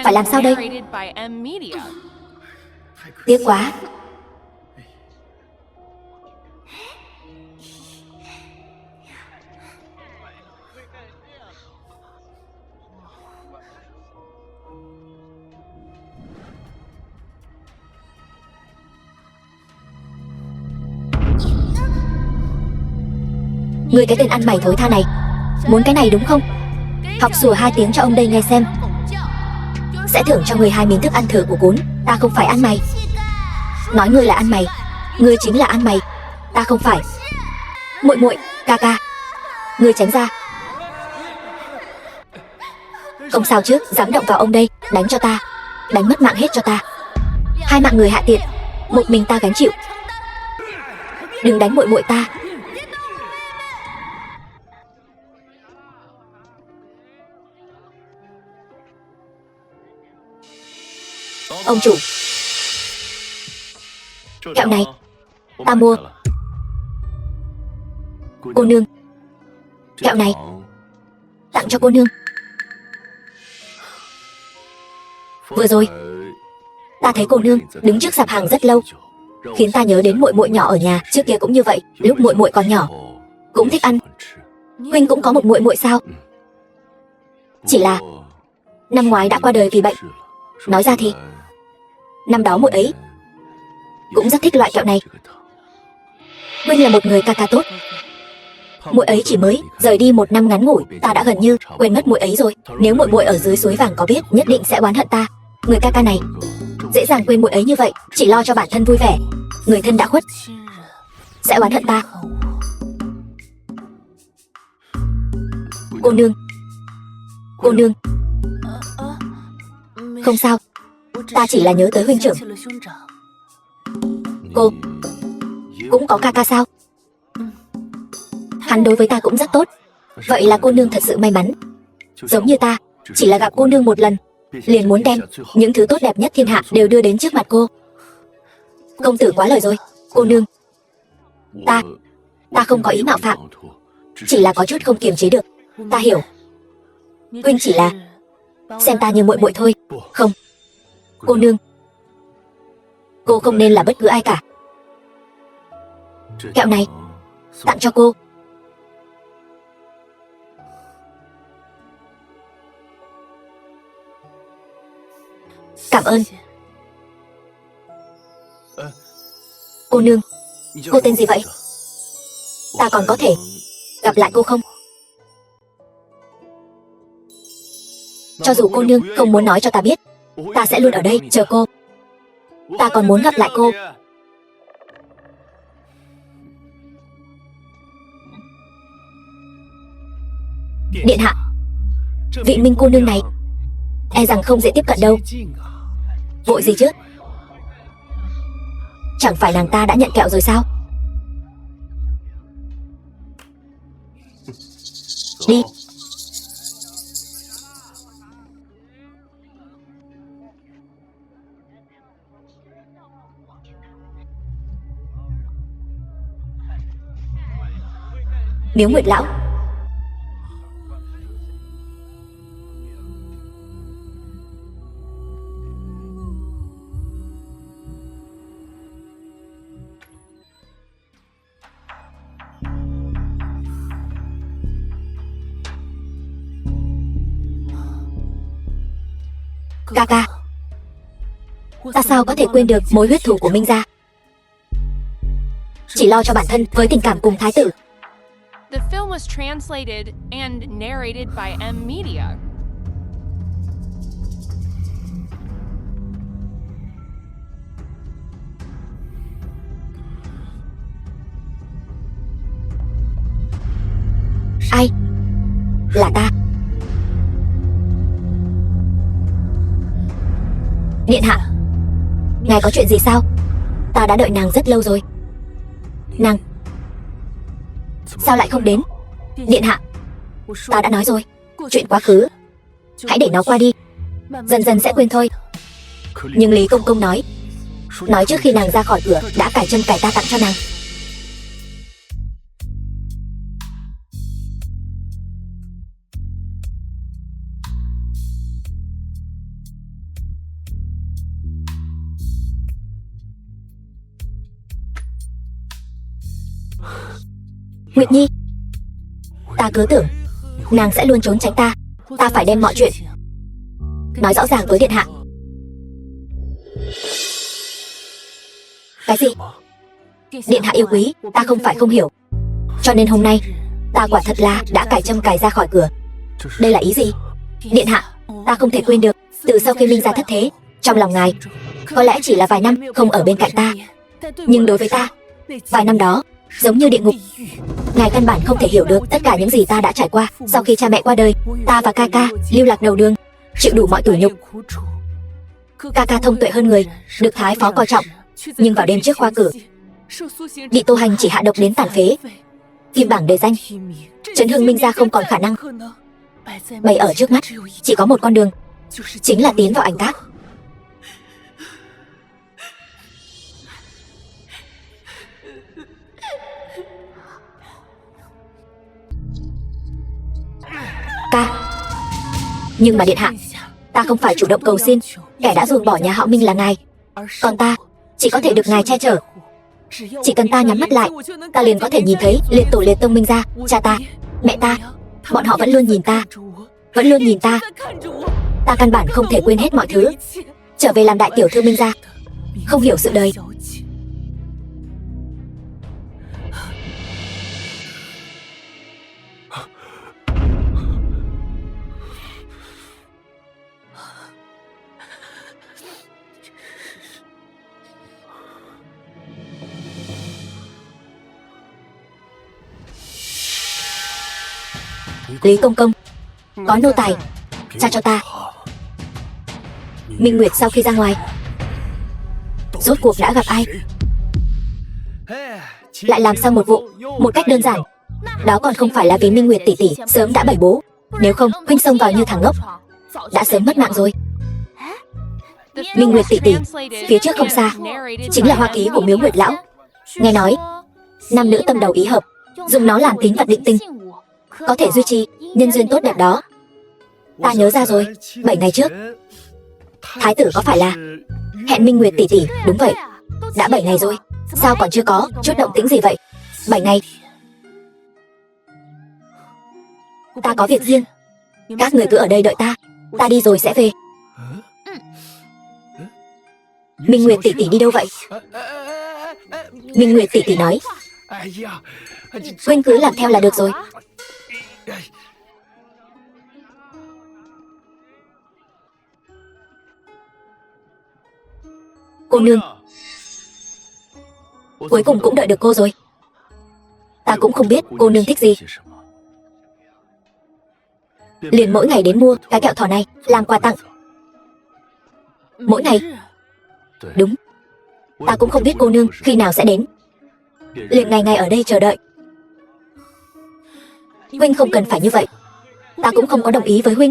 Phải làm sao đây? Tiếc quá. Ngươi cái tên ăn mày thối tha này, muốn cái này đúng không? Học sủa 2 tiếng cho ông đây nghe xem. Sẽ thưởng cho ngươi 2 miếng thức ăn thừa của cún. Ta không phải ăn mày. Nói ngươi là ăn mày. Ngươi chính là ăn mày. Ta không phải. Muội muội, ca ca, ngươi tránh ra. Không sao chứ, dám động vào ông đây, đánh cho ta. Đánh mất mạng hết cho ta. 2 mạng người hạ tiện, một mình ta gánh chịu. Đừng đánh muội muội ta. Ông chủ, kẹo này ta mua. Cô nương, kẹo này tặng cho cô nương. Vừa rồi ta thấy cô nương đứng trước sạp hàng rất lâu, khiến ta nhớ đến muội muội nhỏ ở nhà. Trước kia cũng như vậy, lúc muội muội còn nhỏ cũng thích ăn. Huynh cũng có một muội muội sao? Chỉ là năm ngoái đã qua đời vì bệnh. Nói ra thì năm đó muội ấy cũng rất thích loại kẹo này. Huynh là một người ca ca tốt. Muội ấy chỉ mới rời đi 1 năm ngắn ngủi, ta đã gần như quên mất muội ấy rồi. Nếu muội muội ở dưới suối vàng có biết, nhất định sẽ oán hận ta. Người ca ca này dễ dàng quên muội ấy như vậy, chỉ lo cho bản thân vui vẻ. Người thân đã khuất sẽ oán hận ta. Cô nương, cô nương. Không sao, ta chỉ là nhớ tới huynh trưởng. Cô cũng có ca ca sao? Hắn đối với ta cũng rất tốt. Vậy là cô nương thật sự may mắn. Giống như ta, chỉ là gặp cô nương một lần, liền muốn đem những thứ tốt đẹp nhất thiên hạ đều đưa đến trước mặt cô. Công tử quá lời rồi. Cô nương, ta không có ý mạo phạm, chỉ là có chút không kiềm chế được. Ta hiểu. Huynh chỉ là xem ta như muội muội thôi. Không, cô nương, cô không nên là bất cứ ai cả. Kẹo này tặng cho cô. Cảm ơn. Cô nương, cô tên gì vậy? Ta còn có thể gặp lại cô không? Cho dù cô nương không muốn nói cho ta biết, ta sẽ luôn ở đây chờ cô. Ta còn muốn gặp lại cô. Điện hạ, vị Minh cô nương này e rằng không dễ tiếp cận đâu. Vội gì chứ? Chẳng phải nàng ta đã nhận kẹo rồi sao? Đi. Miếu Nguyệt lão. Ca ca, ta sao có thể quên được mối huyết thù của Minh gia. Chỉ lo cho bản thân với tình cảm cùng thái tử. The film was translated and narrated by M Media. Ai? Là ta. Điện hạ, ngài có chuyện gì sao? Ta đã đợi nàng rất lâu rồi. Nàng sao lại không đến? Điện hạ, ta đã nói rồi, chuyện quá khứ hãy để nó qua đi, dần dần sẽ quên thôi. Nhưng Lý Công Công nói trước khi nàng ra khỏi cửa đã cài chân cài ta tặng cho nàng. Nguyệt Nhi. Ta cứ tưởng nàng sẽ luôn trốn tránh ta. Ta phải đem mọi chuyện nói rõ ràng với điện hạ. Cái gì? Điện hạ yêu quý, ta không phải không hiểu. Cho nên hôm nay ta quả thật là đã cài châm cài ra khỏi cửa. Đây là ý gì? Điện hạ, ta không thể quên được, từ sau khi Minh gia thất thế, trong lòng ngài có lẽ chỉ là vài năm không ở bên cạnh ta, nhưng đối với ta, vài năm đó giống như địa ngục. Ngài căn bản không thể hiểu được tất cả những gì ta đã trải qua. Sau khi cha mẹ qua đời, ta và ca ca lưu lạc đầu đường, chịu đủ mọi tủi nhục. Ca ca thông tuệ hơn người, được thái phó coi trọng, nhưng vào đêm trước khoa cử, bị Tô Hành chỉ hạ độc đến tàn phế. Kim bảng đề danh, chấn hưng Minh gia không còn khả năng. Bày ở trước mắt chỉ có một con đường, chính là tiến vào ảnh các. Ca, nhưng mà điện hạ, ta không phải chủ động cầu xin. Kẻ đã ruồng bỏ nhà họ Minh là ngài, còn ta chỉ có thể được ngài che chở. Chỉ cần ta nhắm mắt lại, ta liền có thể nhìn thấy liệt tổ liệt tông Minh gia, cha ta, mẹ ta. Bọn họ vẫn luôn nhìn ta, vẫn luôn nhìn ta. Ta căn bản không thể quên hết mọi thứ. Trở về làm đại tiểu thư Minh gia, không hiểu sự đời. Lý công công, có nô tài, tra cho ta. Minh Nguyệt sau khi ra ngoài, rốt cuộc đã gặp ai? Lại làm xong một vụ một cách đơn giản. Đó còn không phải là vì Minh Nguyệt tỷ tỷ sớm đã bày bố. Nếu không, huynh xông vào như thằng ngốc, đã sớm mất mạng rồi. Minh Nguyệt tỷ tỷ, phía trước không xa chính là hoa ký của Miếu Nguyệt lão. Nghe nói nam nữ tâm đầu ý hợp, dùng nó làm tín vật định tinh, có thể duy trì nhân duyên tốt đẹp đó. Ta nhớ ra rồi, 7 ngày trước thái tử có phải là hẹn Minh Nguyệt tỷ tỷ? Đúng vậy, đã 7 ngày rồi, sao còn chưa có chút động tĩnh gì vậy? 7 ngày. Ta có việc riêng, các người cứ ở đây đợi ta, ta đi rồi sẽ về. Minh Nguyệt tỷ tỷ đi đâu vậy? Minh Nguyệt tỷ tỷ nói, huynh cứ làm theo là được rồi. Cô nương, cuối cùng cũng đợi được cô rồi. Ta cũng không biết cô nương thích gì, liền mỗi ngày đến mua cái kẹo thỏ này làm quà tặng. Mỗi ngày? Đúng, ta cũng không biết cô nương khi nào sẽ đến, liền ngày ngày ở đây chờ đợi. Huynh không cần phải như vậy, ta cũng không có đồng ý với huynh.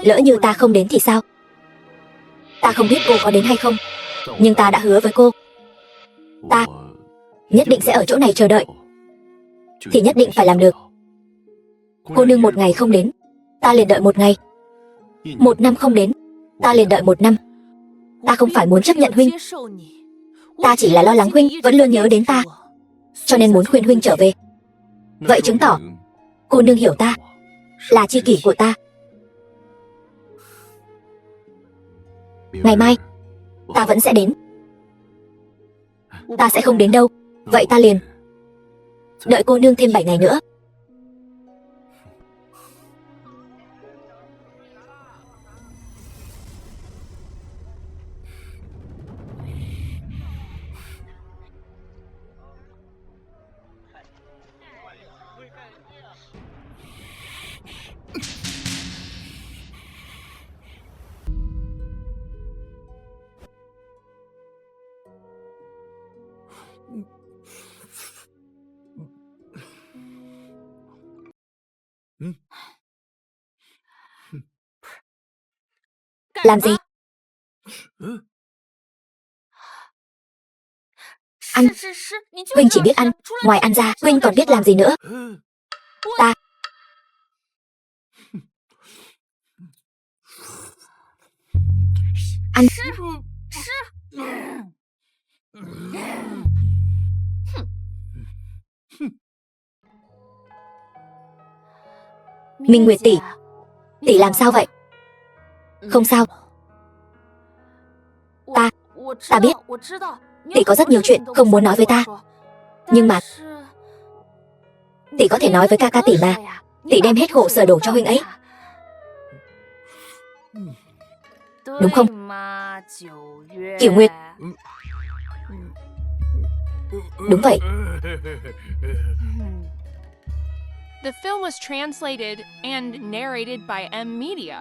Lỡ như ta không đến thì sao? Ta không biết cô có đến hay không, nhưng ta đã hứa với cô, ta nhất định sẽ ở chỗ này chờ đợi, thì nhất định phải làm được. Cô nương một ngày không đến, ta liền đợi một ngày. Một năm không đến, ta liền đợi một năm. Ta không phải muốn chấp nhận huynh, ta chỉ là lo lắng huynh vẫn luôn nhớ đến ta, cho nên muốn khuyên huynh trở về. Vậy chứng tỏ cô nương hiểu ta, là tri kỷ của ta. Ngày mai ta vẫn sẽ đến. Ta sẽ không đến đâu. Vậy ta liền đợi cô nương thêm 7 ngày nữa. Làm gì? Ăn. Huynh chỉ biết ăn, ngoài ăn ra huynh còn biết làm gì nữa? Ta ăn. Minh Nguyệt tỷ, tỷ làm sao vậy? Không sao. Ta biết tỷ có rất nhiều chuyện không muốn nói với ta. Nhưng mà tỷ có thể nói với ca ca tỷ mà. Tỷ đem hết khổ sở đổ cho huynh ấy, đúng không? Kiểu Nguyệt. Đúng vậy. The film was translated and narrated by M Media.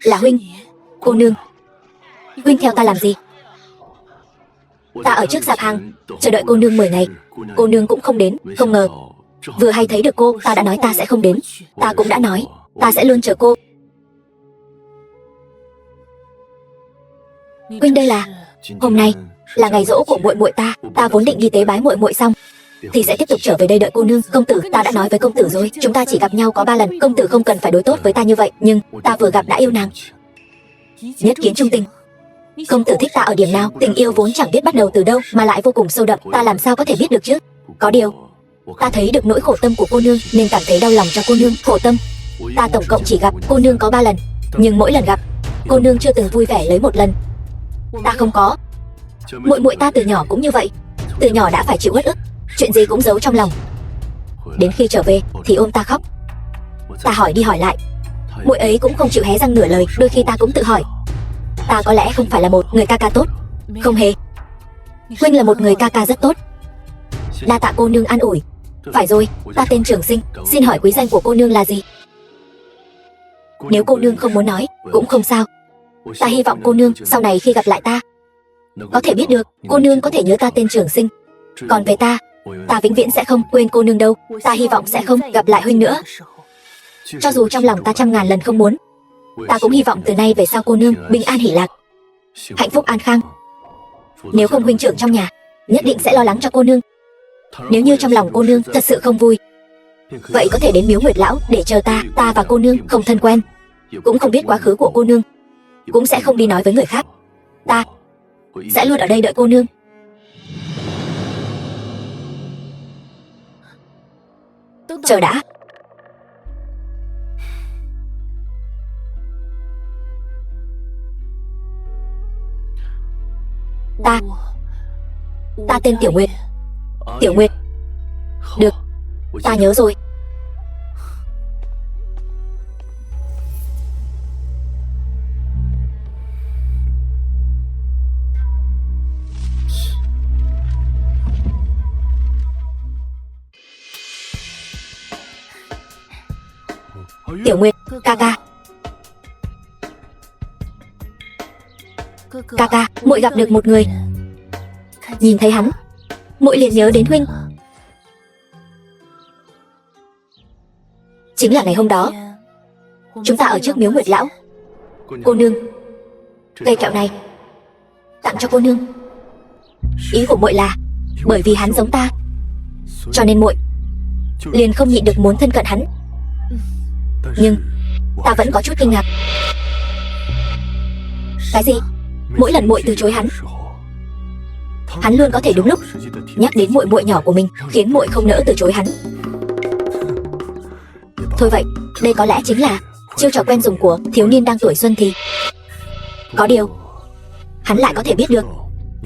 Là huynh. Cô nương, huynh theo ta làm gì? Ta ở trước sạp hàng chờ đợi cô nương 10 ngày. Cô nương cũng không đến. Không ngờ vừa hay thấy được cô. Ta đã nói ta sẽ không đến. Ta cũng đã nói ta sẽ luôn chờ cô. Huynh, đây là hôm nay là ngày giỗ của muội muội ta. Ta vốn định đi tế bái muội muội xong thì sẽ tiếp tục trở về đây đợi cô nương. Công tử, ta đã nói với công tử rồi, chúng ta chỉ gặp nhau có 3 lần. Công tử không cần phải đối tốt với ta như vậy. Nhưng ta vừa gặp đã yêu nàng, nhất kiến trung tình. Công tử thích ta ở điểm nào? Tình yêu vốn chẳng biết bắt đầu từ đâu mà lại vô cùng sâu đậm. Ta làm sao có thể biết được chứ? Có điều ta thấy được nỗi khổ tâm của cô nương nên cảm thấy đau lòng cho cô nương. Khổ tâm? Ta tổng cộng chỉ gặp cô nương có 3 lần, nhưng mỗi lần gặp cô nương chưa từng vui vẻ lấy một lần. Ta không có. Muội muội ta từ nhỏ cũng như vậy. Từ nhỏ đã phải chịu uất ức, chuyện gì cũng giấu trong lòng. Đến khi trở về thì ôm ta khóc. Ta hỏi đi hỏi lại, muội ấy cũng không chịu hé răng nửa lời. Đôi khi ta cũng tự hỏi, ta có lẽ không phải là một người ca ca tốt. Không hề. Huynh là một người ca ca rất tốt. Đa tạ cô nương an ủi. Phải rồi, ta tên Trường Sinh. Xin hỏi quý danh của cô nương là gì? Nếu cô nương không muốn nói cũng không sao. Ta hy vọng cô nương sau này khi gặp lại ta có thể biết được cô nương có thể nhớ ta tên Trường Sinh. Còn về ta vĩnh viễn sẽ không quên cô nương đâu. Ta hy vọng sẽ không gặp lại huynh nữa. Cho dù trong lòng ta 100.000 lần không muốn, ta cũng hy vọng từ nay về sau cô nương bình an hỷ lạc, hạnh phúc an khang. Nếu không huynh trưởng trong nhà nhất định sẽ lo lắng cho cô nương. Nếu như trong lòng cô nương thật sự không vui, vậy có thể đến miếu Nguyệt Lão để chờ ta. Ta và cô nương không thân quen, cũng không biết quá khứ của cô nương, cũng sẽ không đi nói với người khác. Ta sẽ luôn ở đây đợi cô nương. Chờ đã. Ta tên Tiểu Nguyệt. Tiểu Nguyệt. Được, ta nhớ rồi. Tiểu Nguyệt, ca ca. Ca ca, muội gặp được một người. Nhìn thấy hắn, muội liền nhớ đến huynh. Chính là ngày hôm đó chúng ta ở trước miếu Nguyệt Lão. Cô nương, cây kẹo này tặng cho cô nương. Ý của muội là bởi vì hắn giống ta, cho nên muội liền không nhịn được muốn thân cận hắn. Nhưng ta vẫn có chút kinh ngạc. Cái gì? Mỗi lần muội từ chối hắn luôn có thể đúng lúc nhắc đến muội muội nhỏ của mình, khiến muội không nỡ từ chối hắn. Thôi vậy, đây có lẽ chính là chiêu trò quen dùng của thiếu niên đang tuổi xuân thì. Có điều hắn lại có thể biết được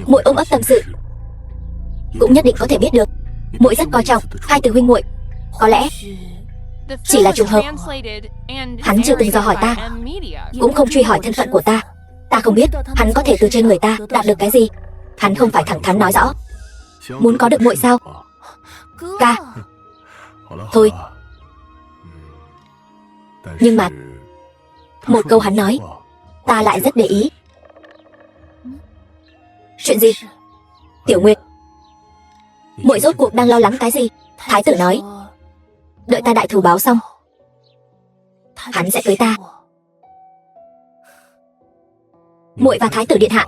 muội ôm ấp tâm sự, cũng nhất định có thể biết được muội rất coi trọng hai từ huynh muội. Có lẽ chỉ là trùng hợp. Hắn chưa từng dò hỏi ta, cũng không truy hỏi thân phận của ta. Ta không biết hắn có thể từ trên người ta đạt được cái gì. Hắn không phải thẳng thắn nói rõ muốn có được muội sao? Ca. Thôi. Nhưng mà một câu hắn nói ta lại rất để ý. Chuyện gì? Tiểu Nguyệt, muội rốt cuộc đang lo lắng cái gì? Thái tử nói đợi ta đại thù báo xong hắn sẽ cưới ta. muội và thái tử điện hạ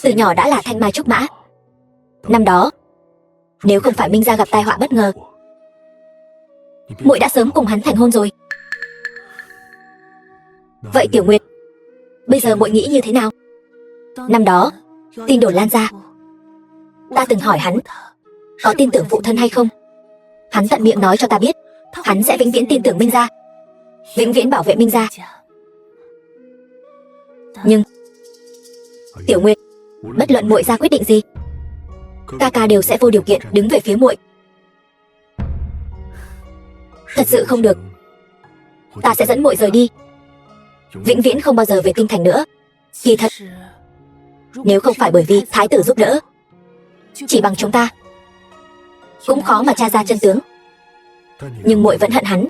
từ nhỏ đã là thanh mai trúc mã. Năm đó, nếu không phải Minh gia gặp tai họa bất ngờ, muội đã sớm cùng hắn thành hôn rồi. Vậy Tiểu Nguyệt, bây giờ muội nghĩ như thế nào? Năm đó, tin đồn lan ra. Ta từng hỏi hắn có tin tưởng phụ thân hay không. Hắn tận miệng nói cho ta biết hắn sẽ vĩnh viễn tin tưởng Minh gia, vĩnh viễn bảo vệ Minh gia. Nhưng Tiểu Nguyệt, bất luận muội ra quyết định gì, ca ca đều sẽ vô điều kiện đứng về phía muội. Thật sự không được, ta sẽ dẫn muội rời đi, vĩnh viễn không bao giờ về kinh thành nữa. Kỳ thật, nếu không phải bởi vì thái tử giúp đỡ, chỉ bằng chúng ta cũng khó mà tra ra chân tướng. Nhưng muội vẫn hận hắn,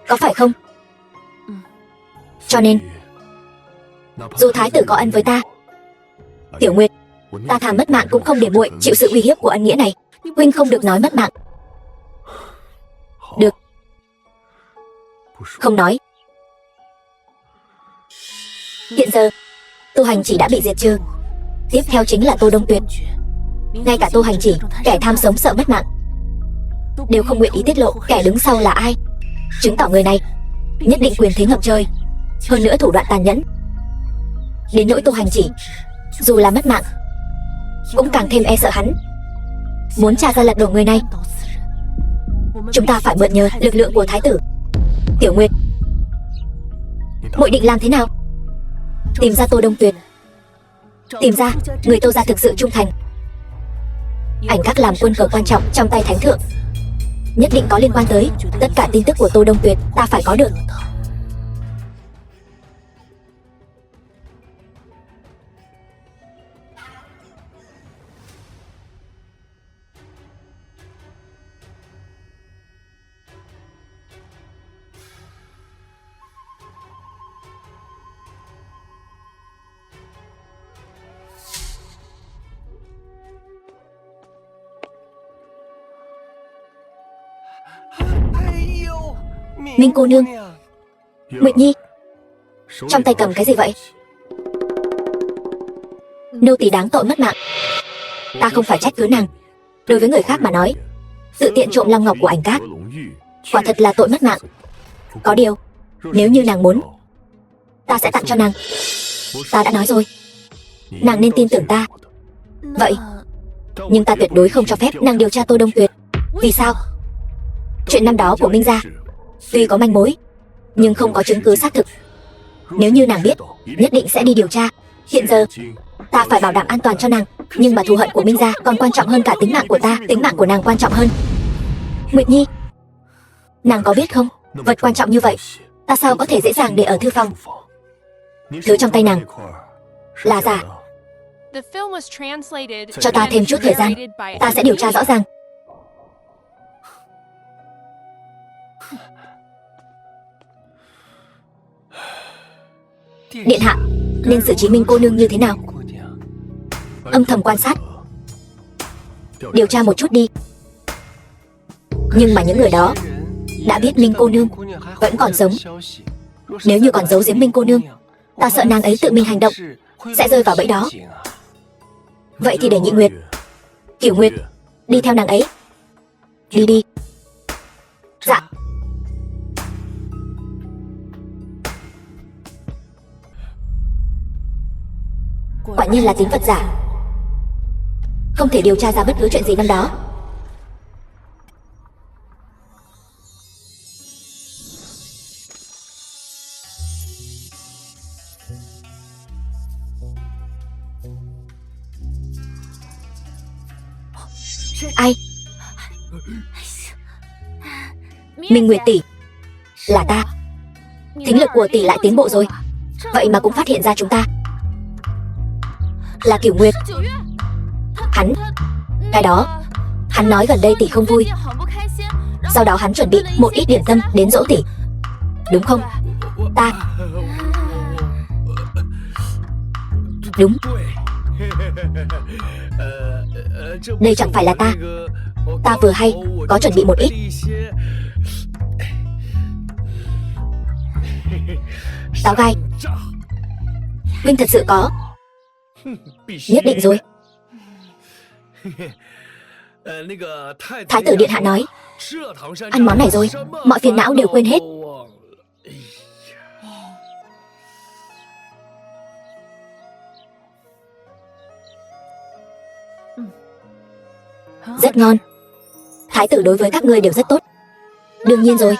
có phải không? Cho nên, dù thái tử có ân với ta, Tiểu Nguyệt, ta thà mất mạng cũng không để muội chịu sự uy hiếp của ân nghĩa này. Huynh không được nói mất mạng. Được. Không nói. Hiện giờ, Tô Hành Chỉ đã bị diệt trừ. Tiếp theo chính là Tô Đông Tuyệt. Ngay cả Tô Hành Chỉ, kẻ tham sống sợ mất mạng, đều không nguyện ý tiết lộ kẻ đứng sau là ai, chứng tỏ người này nhất định quyền thế ngập trời, hơn nữa thủ đoạn tàn nhẫn. Đến nỗi Tô Hành Chỉ, dù là mất mạng, cũng càng thêm e sợ hắn. Muốn tra ra lật đổ người này, chúng ta phải mượn nhờ lực lượng của thái tử. Tiểu Nguyệt, muội định làm thế nào? Tìm ra Tô Đông Tuyệt, tìm ra người Tô gia thực sự trung thành. Ảnh các làm quân cờ quan trọng trong tay thánh thượng, nhất định có liên quan tới tất cả tin tức của Tô Đông Tuyệt, ta phải có được. Minh cô nương, Nguyệt Nhi, trong tay cầm cái gì vậy? Nô tỳ đáng tội mất mạng. Ta không phải trách cứ nàng. Đối với người khác mà nói, tự tiện trộm long ngọc của Ảnh Các quả thật là tội mất mạng. Có điều, nếu như nàng muốn, ta sẽ tặng cho nàng. Ta đã nói rồi, nàng nên tin tưởng ta. Vậy, nhưng ta tuyệt đối không cho phép nàng điều tra Tô Đông Tuyệt. Vì sao? Chuyện năm đó của Minh gia tuy có manh mối, nhưng không có chứng cứ xác thực. Nếu như nàng biết, nhất định sẽ đi điều tra. Hiện giờ, ta phải bảo đảm an toàn cho nàng, nhưng mà thù hận của Minh gia còn quan trọng hơn cả tính mạng của ta. Tính mạng của nàng quan trọng hơn. Nguyệt Nhi, nàng có biết không, vật quan trọng như vậy, ta sao có thể dễ dàng để ở thư phòng. Thứ trong tay nàng là giả. Cho ta thêm chút thời gian, ta sẽ điều tra rõ ràng. Điện hạ nên xử trí Minh cô nương như thế nào? Âm thầm quan sát, điều tra một chút đi. Nhưng mà những người đó đã biết Minh cô nương vẫn còn sống. Nếu như còn giấu giếm Minh cô nương, ta sợ nàng ấy tự mình hành động, sẽ rơi vào bẫy đó. Vậy thì để Nhị Nguyệt, Cửu Nguyệt đi theo nàng ấy. Đi đi. Dạ. Quả nhiên là tín vật giả, không thể điều tra ra bất cứ chuyện gì năm đó. Ai? Minh Nguyệt tỷ, là ta. Thính lực của tỷ lại tiến bộ rồi, vậy mà cũng phát hiện ra chúng ta. Là Cửu Nguyệt. Hắn, cái đó, hắn nói gần đây tỷ không vui, sau đó hắn chuẩn bị một ít điểm tâm đến dỗ tỷ, đúng không? Ta. Đúng. Đây chẳng phải là ta. Ta vừa hay có chuẩn bị một ít táo gai. Huynh thật sự có. Nhất định rồi. Thái tử điện hạ nói, ăn món này rồi, mọi phiền não đều quên hết. Rất ngon. Thái tử đối với các ngươi đều rất tốt. Đương nhiên rồi.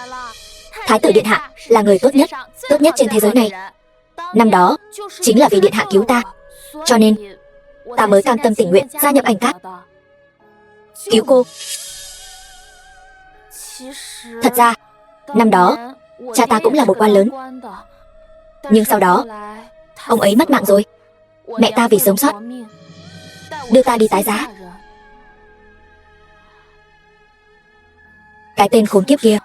Thái tử điện hạ là người tốt nhất trên thế giới này. Năm đó chính là vì điện hạ cứu ta, cho nên ta mới cam tâm tình nguyện gia nhập Ảnh Các. Cứu cô. Thật ra năm đó cha ta cũng là một quan lớn, nhưng sau đó ông ấy mất mạng rồi. Mẹ ta vì sống sót đưa ta đi tái giá. Cái tên khốn kiếp kia,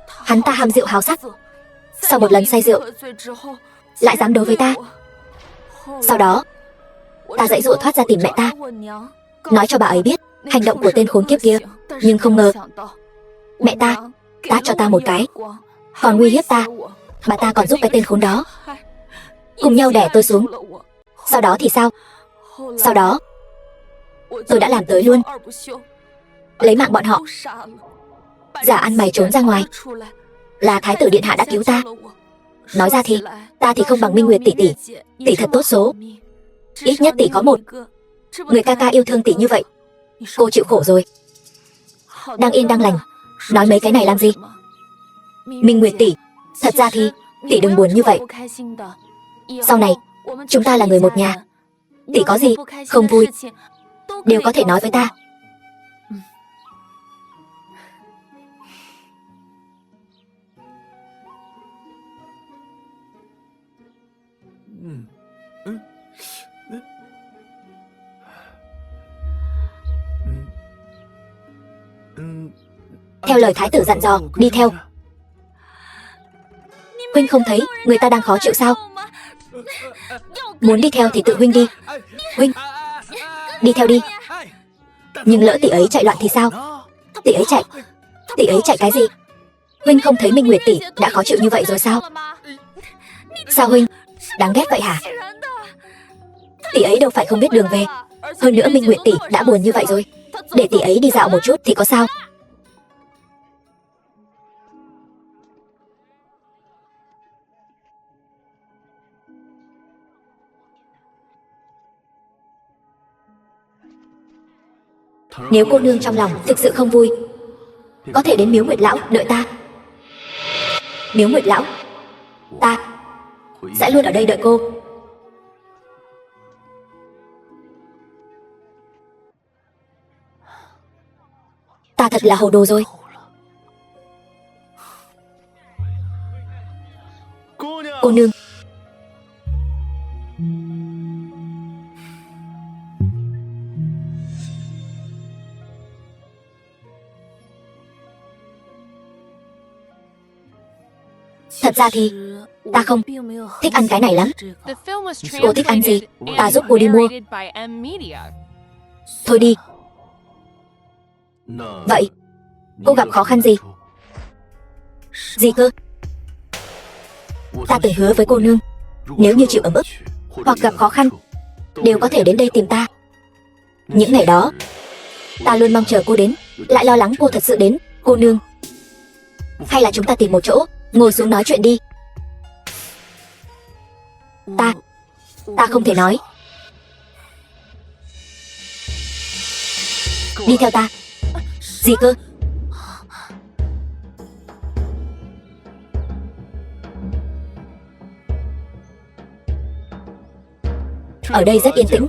hắn ta ham rượu háo sắc, sau một lần say rượu lại dám đối với ta. Sau đó ta giãy giụa thoát ra tìm mẹ ta, nói cho bà ấy biết hành động của tên khốn kiếp kia. Nhưng không ngờ mẹ ta tát cho ta một cái, còn uy hiếp ta. Bà ta còn giúp cái tên khốn đó cùng nhau đè tôi xuống. Sau đó thì sao? Sau đó tôi đã làm tới luôn, lấy mạng bọn họ. Giả ăn mày trốn ra ngoài. Là Thái tử điện hạ đã cứu ta. Nói ra thì ta thì không bằng Minh Nguyệt tỷ tỷ. Tỷ thật tốt số. Ít nhất tỷ có một người ca ca yêu thương tỷ như vậy. Cô chịu khổ rồi. Đang yên đang lành nói mấy cái này làm gì? Minh Nguyệt tỷ, thật ra thì tỷ đừng buồn như vậy. Sau này chúng ta là người một nhà. Tỷ có gì không vui đều có thể nói với ta. Theo lời thái tử dặn dò, đi theo. Huynh không thấy người ta đang khó chịu sao? Muốn đi theo thì tự huynh đi. Huynh, đi theo đi. Nhưng lỡ tỷ ấy chạy loạn thì sao? Tỷ ấy chạy cái gì? Huynh không thấy Minh Nguyệt tỷ đã khó chịu như vậy rồi sao? Sao huynh đáng ghét vậy hả? Tỷ ấy đâu phải không biết đường về. Hơn nữa Minh Nguyệt tỷ đã buồn như vậy rồi, để tỷ ấy đi dạo một chút thì có sao? Nếu cô nương trong lòng thực sự không vui, có thể đến Miếu Nguyệt Lão đợi ta. Miếu Nguyệt Lão, ta sẽ luôn ở đây đợi cô. Ta thật là hồ đồ rồi. Cô nương. Thật ra thì ta không thích ăn cái này lắm. The film was Cô thích ăn gì? translated Ta and giúp cô đi mua. narrated by M Media. Thôi đi. Vậy cô gặp khó khăn gì? Gì cơ? Ta từng hứa với cô nương, nếu như chịu ấm ức hoặc gặp khó khăn đều có thể đến đây tìm ta. Những ngày đó ta luôn mong chờ cô đến, lại lo lắng cô thật sự đến. Cô nương, hay là chúng ta tìm một chỗ ngồi xuống nói chuyện đi. Ta không thể nói. Đi theo ta. Gì cơ? Ở đây rất yên tĩnh.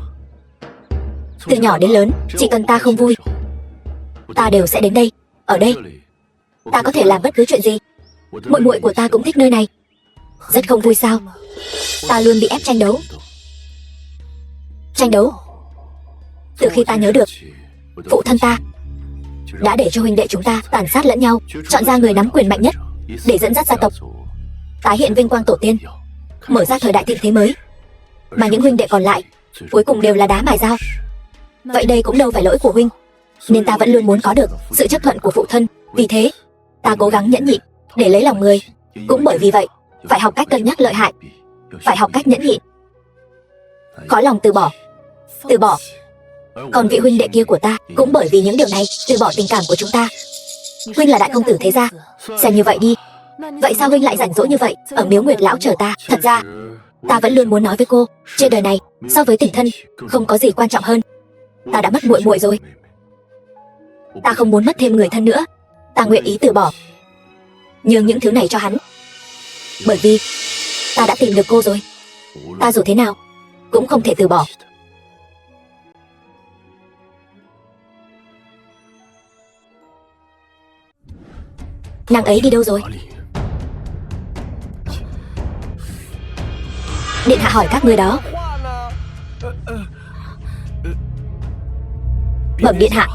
Từ nhỏ đến lớn, chỉ cần ta không vui, ta đều sẽ đến đây. Ở đây ta có thể làm bất cứ chuyện gì. Muội muội của ta cũng thích nơi này. Rất không vui sao? Ta luôn bị ép tranh đấu. Tranh đấu? Từ khi ta nhớ được, phụ thân ta đã để cho huynh đệ chúng ta tàn sát lẫn nhau, chọn ra người nắm quyền mạnh nhất để dẫn dắt gia tộc, tái hiện vinh quang tổ tiên, mở ra thời đại thịnh thế mới. Mà những huynh đệ còn lại cuối cùng đều là đá mài dao. Vậy đây cũng đâu phải lỗi của huynh, nên ta vẫn luôn muốn có được sự chấp thuận của phụ thân. Vì thế ta cố gắng nhẫn nhịn để lấy lòng người. Cũng bởi vì vậy, phải học cách cân nhắc lợi hại, phải học cách nhẫn nhịn. khó lòng từ bỏ. Từ bỏ. Còn vị huynh đệ kia của ta cũng bởi vì những điều này từ bỏ tình cảm của chúng ta. Huynh là đại công tử thế gia, xem như vậy đi. Vậy sao huynh lại rảnh rỗi như vậy ở miếu Nguyệt lão chờ ta? Thật ra ta vẫn luôn muốn nói với cô, trên đời này so với tình thân không có gì quan trọng hơn. Ta đã mất muội muội rồi, ta không muốn mất thêm người thân nữa. Ta nguyện ý từ bỏ, nhường những thứ này cho hắn. Bởi vì ta đã tìm được cô rồi. Ta dù thế nào cũng không thể từ bỏ. Nàng ấy đi đâu rồi? Điện hạ hỏi các ngươi đó. Bẩm điện hạ,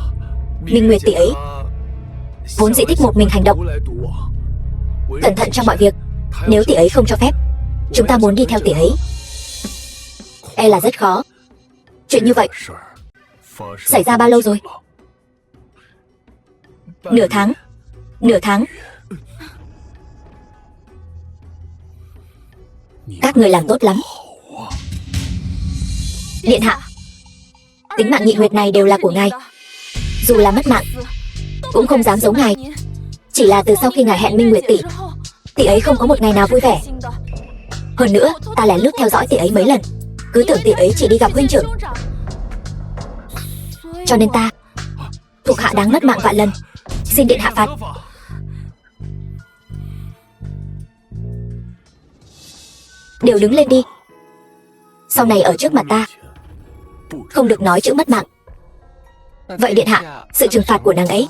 Minh Nguyệt tỷ ấy vốn dĩ thích một mình hành động, cẩn thận trong mọi việc. Nếu tỷ ấy không cho phép, chúng ta muốn đi theo tỷ ấy e là rất khó. Chuyện như vậy xảy ra bao lâu rồi? Nửa tháng. Nửa tháng. Các người làm tốt lắm. Điện hạ, tính mạng Nhị Nguyệt này đều là của ngài. Dù là mất mạng cũng không dám giấu ngài. Chỉ là từ sau khi ngài hẹn Minh Nguyệt tỷ ấy không có một ngày nào vui vẻ. Hơn nữa, ta lén lút theo dõi tỷ ấy mấy lần, cứ tưởng tỷ ấy chỉ đi gặp huynh trưởng. Cho nên ta, thuộc hạ đáng mất mạng vạn lần, xin điện hạ phạt. Đều đứng lên đi. Sau này ở trước mặt ta không được nói chữ mất mạng. Vậy điện hạ, sự trừng phạt của nàng ấy.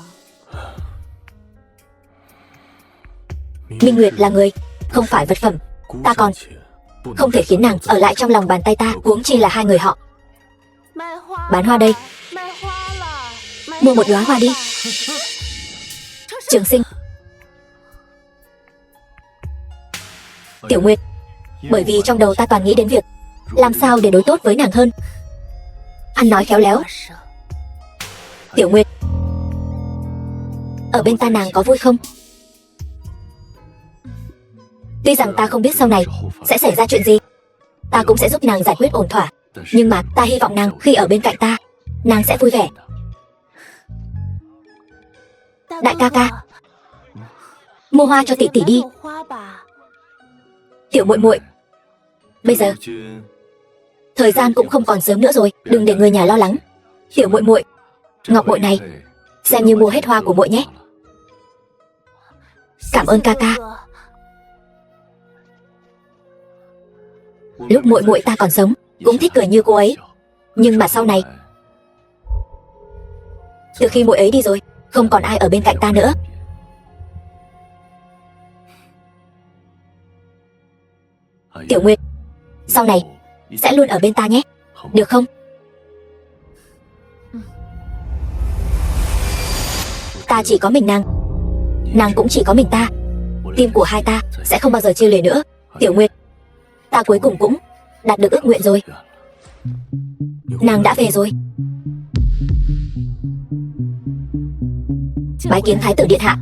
Minh Nguyệt là người, không phải vật phẩm. Ta còn không thể khiến nàng ở lại trong lòng bàn tay ta, huống chi là hai người họ. Bán hoa đây. Mua một đóa hoa đi. Trường Sinh. Tiểu Nguyệt, bởi vì trong đầu ta toàn nghĩ đến việc làm sao để đối tốt với nàng hơn. Ăn nói khéo léo. Tiểu Nguyệt, ở bên ta nàng có vui không? Tuy rằng ta không biết sau này sẽ xảy ra chuyện gì, ta cũng sẽ giúp nàng giải quyết ổn thỏa. Nhưng mà ta hy vọng nàng khi ở bên cạnh ta, nàng sẽ vui vẻ. Đại ca ca, mua hoa cho tỷ tỷ đi. Tiểu muội muội, bây giờ thời gian cũng không còn sớm nữa rồi, đừng để người nhà lo lắng. Tiểu muội muội, ngọc bội này xem như mua hết hoa của muội nhé. Cảm ơn ca ca. Lúc muội muội ta còn sống cũng thích cười như cô ấy, nhưng mà sau này, từ khi muội ấy đi rồi, không còn ai ở bên cạnh ta nữa. Tiểu Nguyệt, sau này sẽ luôn ở bên ta nhé, được không? Ta chỉ có mình nàng, nàng cũng chỉ có mình ta. Tim của hai ta sẽ không bao giờ chia lìa nữa. Tiểu Nguyệt, ta cuối cùng cũng đạt được ước nguyện rồi. Nàng đã về rồi. Bái kiến Thái tử điện hạ.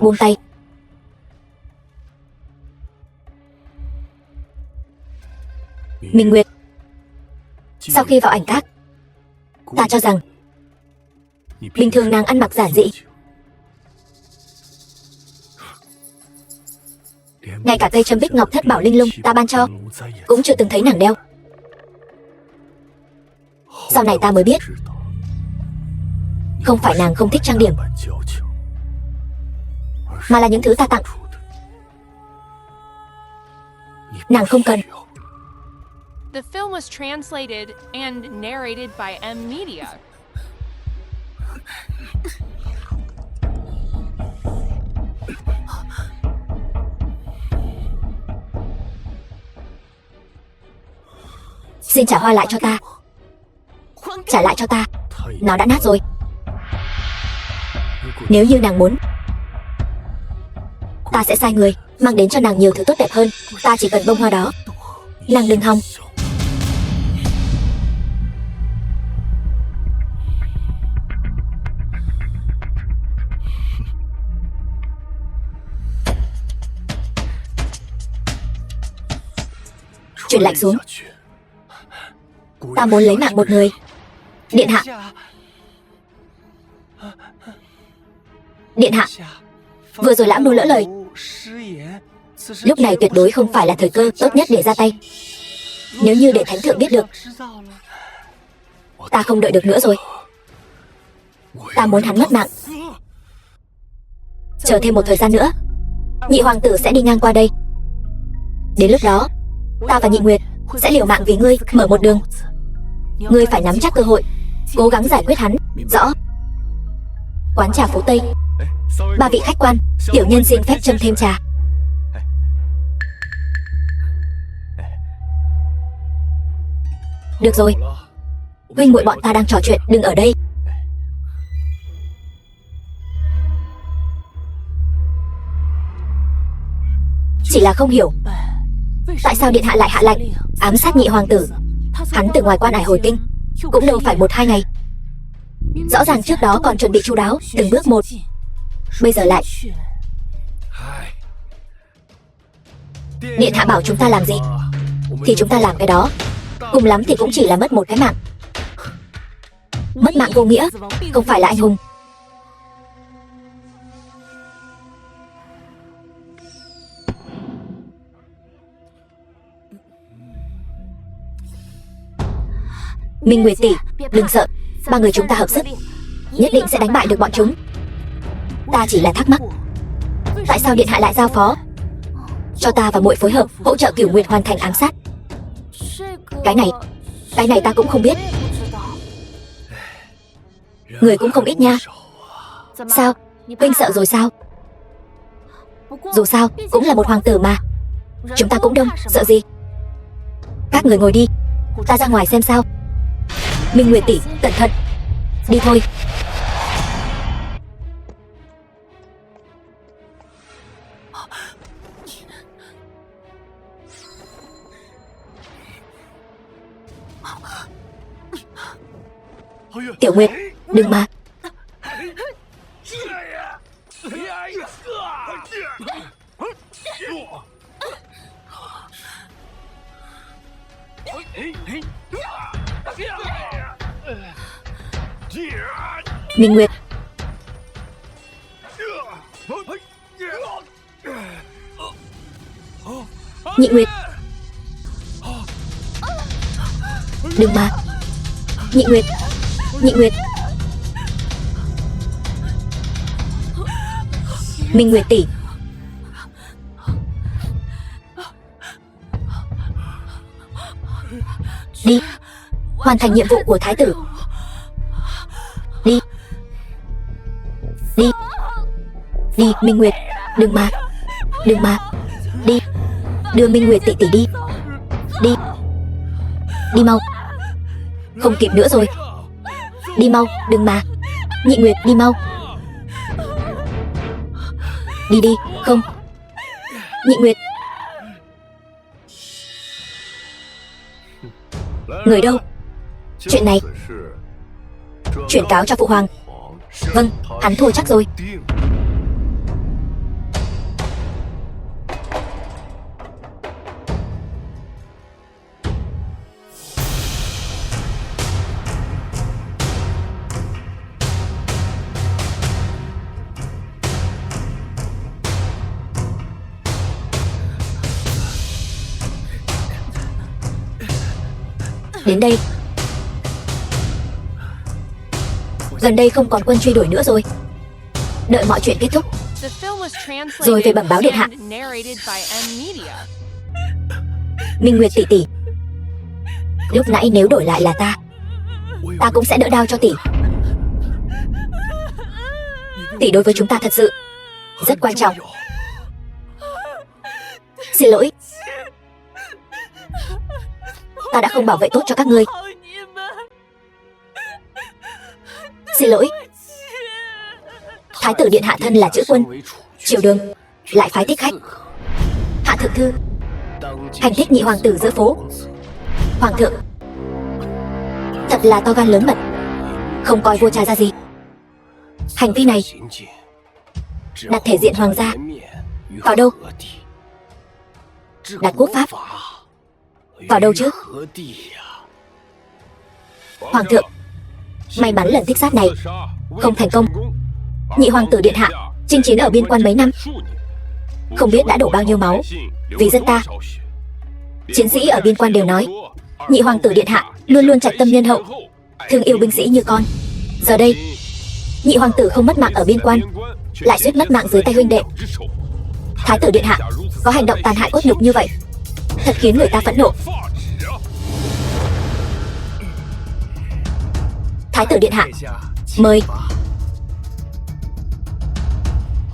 Buông tay. Minh Nguyệt, sau khi vào ảnh các, ta cho rằng bình thường nàng ăn mặc giản dị, ngay cả cây châm bích ngọc thất bảo linh lung ta ban cho cũng chưa từng thấy nàng đeo. Sau này ta mới biết, không phải nàng không thích trang điểm, mà là những thứ ta tặng nàng không cần. The film was translated and narrated by M Media. Xin trả hoa lại cho ta. Trả lại cho ta. Nó đã nát rồi. Nếu như nàng muốn, ta sẽ sai người mang đến cho nàng nhiều thứ tốt đẹp hơn. Ta chỉ cần bông hoa đó. Nàng đừng hòng. truyền lệnh xuống. Ta muốn lấy mạng một người. Điện hạ. Điện hạ, vừa rồi lão nô lỡ lời. Lúc này tuyệt đối không phải là thời cơ tốt nhất để ra tay. Nếu như để thánh thượng biết được, ta không đợi được nữa rồi. Ta muốn hắn mất mạng. Chờ thêm một thời gian nữa, nhị hoàng tử sẽ đi ngang qua đây. Đến lúc đó, ta và Nhị Nguyệt sẽ liều mạng vì ngươi mở một đường. Ngươi phải nắm chắc cơ hội, cố gắng giải quyết hắn. Rõ. Quán trà phố Tây. Ba vị khách quan, tiểu nhân xin phép châm thêm trà. Được rồi, huynh muội bọn ta đang trò chuyện, đừng ở đây. Chỉ là không hiểu, tại sao điện hạ lại hạ lệnh ám sát nhị hoàng tử? Hắn từ ngoài quan ải hồi kinh cũng đâu phải 1-2 ngày. Rõ ràng trước đó còn chuẩn bị chu đáo, từng bước một. Bây giờ lại. Điện hạ bảo chúng ta làm gì thì chúng ta làm cái đó. Cùng lắm thì cũng chỉ là mất một cái mạng. Mất mạng vô nghĩa, không phải là anh hùng. Minh Nguyệt tỷ, đừng sợ. Ba người chúng ta hợp sức, nhất định sẽ đánh bại được bọn chúng. Ta chỉ là thắc mắc, tại sao điện hạ lại giao phó cho ta và muội phối hợp hỗ trợ Cửu Nguyệt hoàn thành ám sát? Cái này ta cũng không biết. Người cũng không ít nha. Sao, huynh sợ rồi sao? Dù sao cũng là một hoàng tử mà. Chúng ta cũng đông, sợ gì? Các người ngồi đi, ta ra ngoài xem sao. Minh Nguyệt tỷ, cẩn thận. Đi thôi. Tiểu Nguyệt, đừng mà. Minh Nguyệt. Nhị Nguyệt. Đừng mà. Nhị Nguyệt. Nhị Nguyệt. Minh Nguyệt tỷ. Đi, hoàn thành nhiệm vụ của thái tử. Đi. Đi. Đi, Minh Nguyệt. Đừng mà. Đừng mà. Đi. Đưa Minh Nguyệt tỷ tỷ đi. Đi. Đi mau. Không kịp nữa rồi. Đi mau, đừng mà. Nhị Nguyệt, đi mau. Đi đi, không. Nhị Nguyệt. Người đâu? Chuyện này chuyển cáo cho phụ hoàng. Vâng, hắn thua chắc rồi. Đến đây. Gần đây không còn quân truy đuổi nữa rồi. Đợi mọi chuyện kết thúc rồi về bẩm báo điện hạ. Minh Nguyệt tỷ tỷ, lúc nãy nếu đổi lại là ta cũng sẽ đỡ đau cho tỷ. Tỷ đối với chúng ta thật sự rất quan trọng. Xin lỗi, ta đã không bảo vệ tốt cho các ngươi. Xin lỗi. Thái tử điện hạ thân là chữ quân, triều đường lại phái thích khách. Hạ thượng thư hành thích nhị hoàng tử giữa phố. Hoàng thượng thật là to gan lớn mật, không coi vua cha ra gì. Hành vi này đặt thể diện hoàng gia vào đâu? Đặt quốc pháp Vào đâu chứ? Hoàng thượng, may mắn lần thích sát này không thành công. Nhị hoàng tử điện hạ chinh chiến ở biên quan mấy năm, không biết đã đổ bao nhiêu máu vì dân ta. Chiến sĩ ở biên quan đều nói nhị hoàng tử điện hạ luôn luôn trạch tâm nhân hậu, thương yêu binh sĩ như con. Giờ đây nhị hoàng tử không mất mạng ở biên quan, lại suýt mất mạng dưới tay huynh đệ. Thái tử điện hạ có hành động tàn hại cốt nhục như vậy, thật khiến người ta phẫn nộ. Thái tử điện hạ, mời.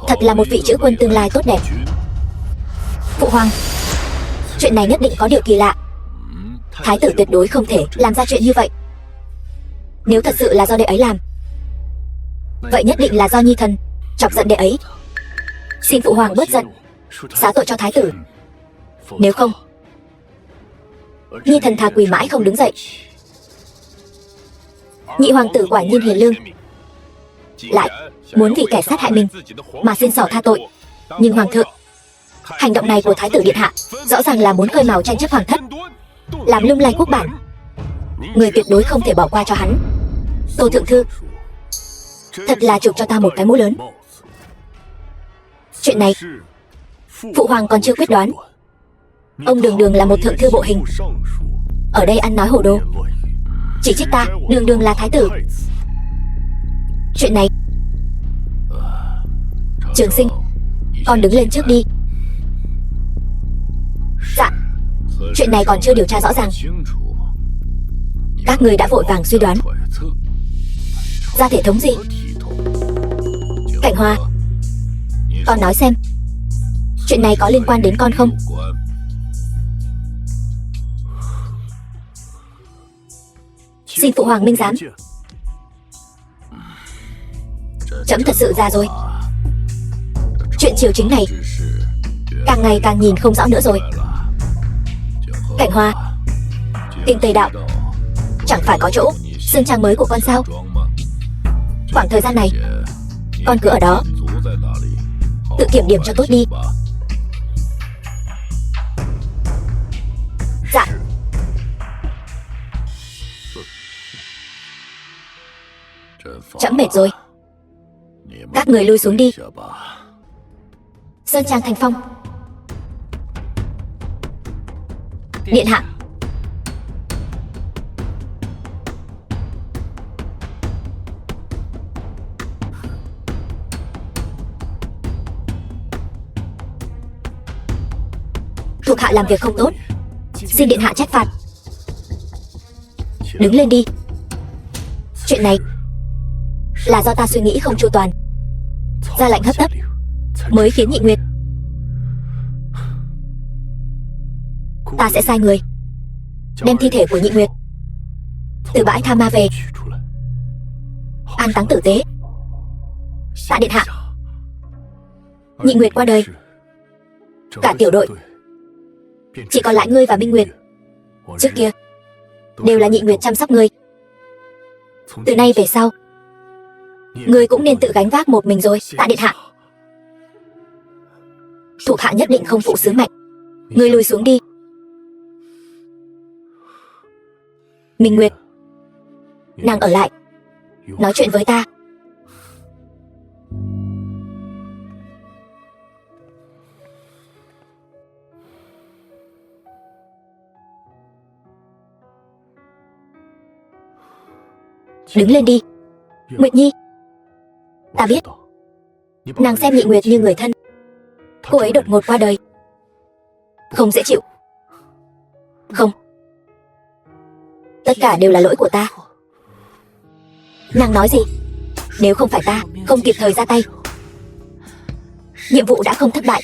Thật là một vị chữ quân tương lai tốt đẹp. Phụ hoàng, chuyện này nhất định có điều kỳ lạ. Thái tử tuyệt đối không thể làm ra chuyện như vậy. Nếu thật sự là do đệ ấy làm, vậy nhất định là do nhi thần chọc giận đệ ấy. Xin phụ hoàng bớt giận, xá tội cho thái tử. Nếu không, nhi thần thà quỳ mãi không đứng dậy. Nhị hoàng tử quả nhiên hiền lương, lại muốn vì kẻ sát hại mình mà xin xỏ tha tội. Nhưng hoàng thượng, hành động này của thái tử điện hạ rõ ràng là muốn khơi mào tranh chấp hoàng thất, làm lung lay quốc bản. Người tuyệt đối không thể bỏ qua cho hắn. Tô thượng thư, thật là chụp cho ta một cái mũ lớn. Chuyện này phụ hoàng còn chưa quyết đoán. Ông đường đường là một thượng thư bộ hình, ở đây ăn nói hồ đồ, chỉ trích ta đường đường là thái tử. Chuyện này, Trường Sinh, con đứng lên trước đi. Dạ, chuyện này còn chưa điều tra rõ ràng, các người đã vội vàng suy đoán ra thể thống gì? Cảnh Hoa, con nói xem, chuyện này có liên quan đến con không? Xin phụ hoàng minh giám. Trẫm thật sự già rồi. Chuyện triều chính này càng ngày càng nhìn không rõ nữa rồi. Cảnh Hoa, Tinh Tây Đạo chẳng phải có chỗ sơn trang mới của con sao? Khoảng thời gian này con cứ ở đó tự kiểm điểm cho tốt đi. Dạ. Trẫm mệt rồi, các người lui xuống đi. Sơn trang thành phong. Điện hạ. Thuộc hạ làm việc không tốt, xin điện hạ trách phạt. Đứng lên đi. Chuyện này là do ta suy nghĩ không chu toàn, ra lệnh hấp tấp mới khiến Nhị Nguyệt. Ta sẽ sai người đem thi thể của Nhị Nguyệt từ bãi Tha Ma về, an táng tử tế. Tạ điện hạ, Nhị Nguyệt qua đời, cả tiểu đội chỉ còn lại ngươi và Minh Nguyệt. Trước kia đều là Nhị Nguyệt chăm sóc ngươi, từ nay về sau ngươi cũng nên tự gánh vác một mình rồi. Tạ điện hạ, thuộc hạ nhất định không phụ sứ mệnh. Ngươi lùi xuống đi. Minh Nguyệt, nàng ở lại nói chuyện với ta. Đứng lên đi. Nguyệt Nhi, ta biết nàng xem Nhị Nguyệt như người thân. Cô ấy đột ngột qua đời, không dễ chịu. Không, tất cả đều là lỗi của ta. Nàng nói gì? Nếu không phải ta không kịp thời ra tay, nhiệm vụ đã không thất bại,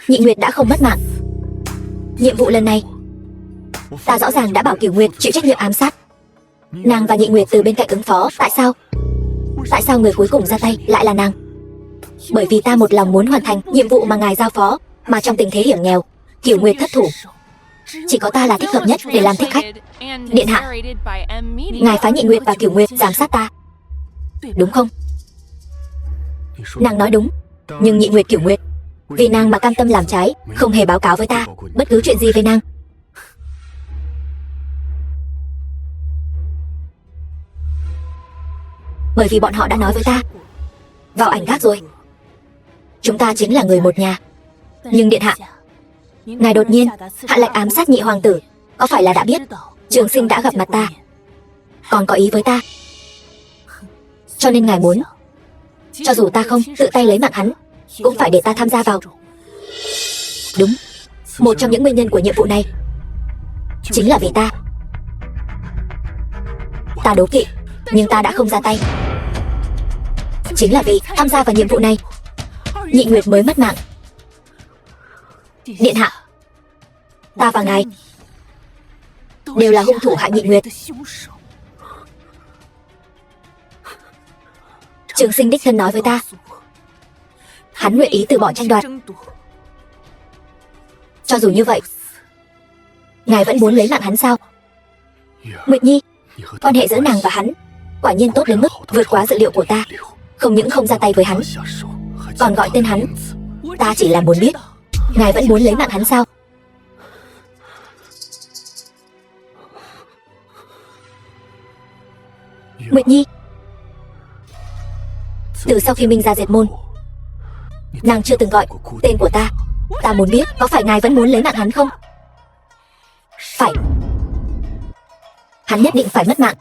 Nhị Nguyệt đã không mất mạng. Nhiệm vụ lần này ta rõ ràng đã bảo Cửu Nguyệt chịu trách nhiệm ám sát. Nàng và Nhị Nguyệt từ bên cạnh ứng phó. Tại sao người cuối cùng ra tay lại là nàng? Bởi vì ta một lòng muốn hoàn thành nhiệm vụ mà ngài giao phó, mà trong tình thế hiểm nghèo, Cửu Nguyệt thất thủ, chỉ có ta là thích hợp nhất để làm thích khách. Điện hạ, ngài phái Nhị Nguyệt và Cửu Nguyệt giám sát ta, đúng không? Nàng nói đúng, nhưng Nhị Nguyệt Cửu Nguyệt Vì nàng mà cam tâm làm trái, không hề báo cáo với ta bất cứ chuyện gì về nàng. Bởi vì bọn họ đã nói với ta vào ảnh gác rồi, chúng ta chính là người một nhà. Nhưng điện hạ, ngài đột nhiên hạ lệnh ám sát nhị hoàng tử, có phải là đã biết Trường Sinh đã gặp mặt ta, còn có ý với ta, cho nên ngài muốn cho dù ta không tự tay lấy mạng hắn, cũng phải để ta tham gia vào. Đúng, một trong những nguyên nhân của nhiệm vụ này chính là vì ta. Ta đố kỵ, nhưng ta đã không ra tay. Chính là vì tham gia vào nhiệm vụ này, Nhị Nguyệt mới mất mạng. Điện hạ, ta và ngài đều là hung thủ hại Nhị Nguyệt. Trường Sinh đích thân nói với ta, hắn nguyện ý từ bỏ tranh đoạt. Cho dù như vậy, ngài vẫn muốn lấy mạng hắn sao? Nguyệt Nhi, quan hệ giữa nàng và hắn quả nhiên tốt đến mức vượt quá dự liệu của ta. Không những không ra tay với hắn, còn gọi tên hắn. Ta chỉ là muốn biết, ngài vẫn muốn lấy mạng hắn sao? Nguyệt Nhi, từ sau khi Minh ra diệt môn, nàng chưa từng gọi tên của ta. Ta muốn biết có phải ngài vẫn muốn lấy mạng hắn không? Phải. Hắn nhất định phải mất mạng.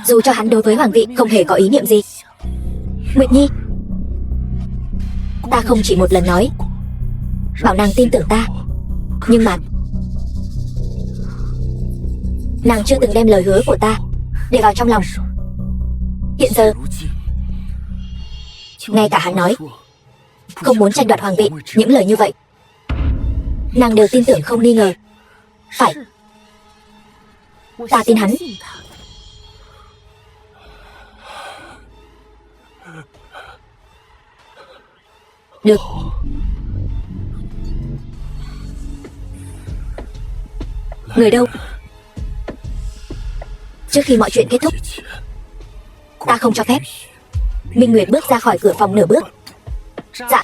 Dù cho hắn đối với hoàng vị không hề có ý niệm gì. Nguyệt Nhi, ta không chỉ một lần nói bảo nàng tin tưởng ta, nhưng mà nàng chưa từng đem lời hứa của ta để vào trong lòng. Hiện giờ ngay cả hắn nói không muốn tranh đoạt hoàng vị, những lời như vậy nàng đều tin tưởng không nghi ngờ. Phải, ta tin hắn. Được. Người đâu? Trước khi mọi chuyện kết thúc, ta không cho phép Minh Nguyệt bước ra khỏi cửa phòng nửa bước. Dạ.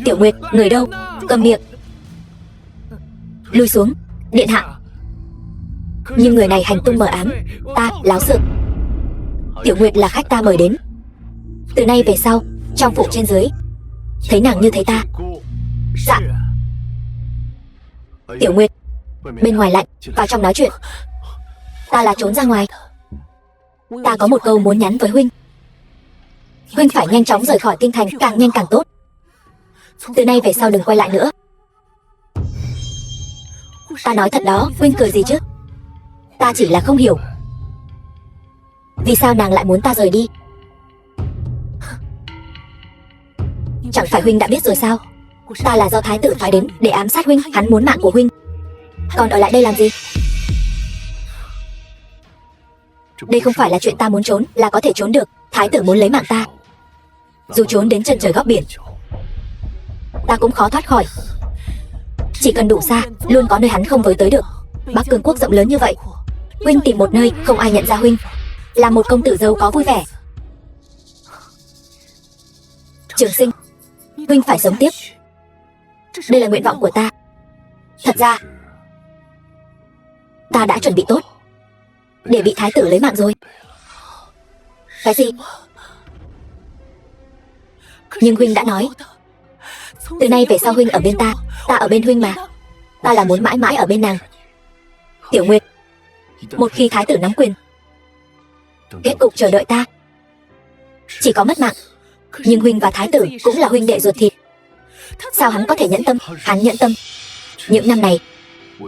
Tiểu Nguyệt, người đâu? Cầm miệng. Lui xuống, điện hạ. Nhưng người này hành tung mờ ám, ta láo sự. Tiểu Nguyệt là khách ta mời đến. Từ nay về sau, trong phủ trên dưới, thấy nàng như thấy ta. Dạ. Tiểu Nguyệt, bên ngoài lạnh, vào trong nói chuyện. Ta là trốn ra ngoài. Ta có một câu muốn nhắn với huynh. Huynh phải nhanh chóng rời khỏi kinh thành, càng nhanh càng tốt. Từ nay về sau đừng quay lại nữa. Ta nói thật đó, huynh cười gì chứ? Ta chỉ là không hiểu vì sao nàng lại muốn ta rời đi. Chẳng phải huynh đã biết rồi sao? Ta là do thái tử phái đến để ám sát huynh. Hắn muốn mạng của huynh, còn ở lại đây làm gì? Đây không phải là chuyện ta muốn trốn là có thể trốn được. Thái tử muốn lấy mạng ta, dù trốn đến chân trời góc biển, ta cũng khó thoát khỏi. Chỉ cần đủ xa, luôn có nơi hắn không với tới được. Bắc Cương quốc rộng lớn như vậy, huynh tìm một nơi không ai nhận ra huynh là một công tử giàu có vui vẻ. Trường Sinh, huynh phải sống tiếp. Đây là nguyện vọng của ta. Thật ra ta đã chuẩn bị tốt để bị thái tử lấy mạng rồi. Cái gì? Nhưng huynh đã nói từ nay về sau huynh ở bên ta, ta ở bên huynh mà. Ta là muốn mãi mãi ở bên nàng. Tiểu Nguyệt, một khi thái tử nắm quyền, kết cục chờ đợi ta chỉ có mất mạng. Nhưng huynh và thái tử cũng là huynh đệ ruột thịt, sao hắn có thể nhẫn tâm? Hắn nhẫn tâm. Những năm này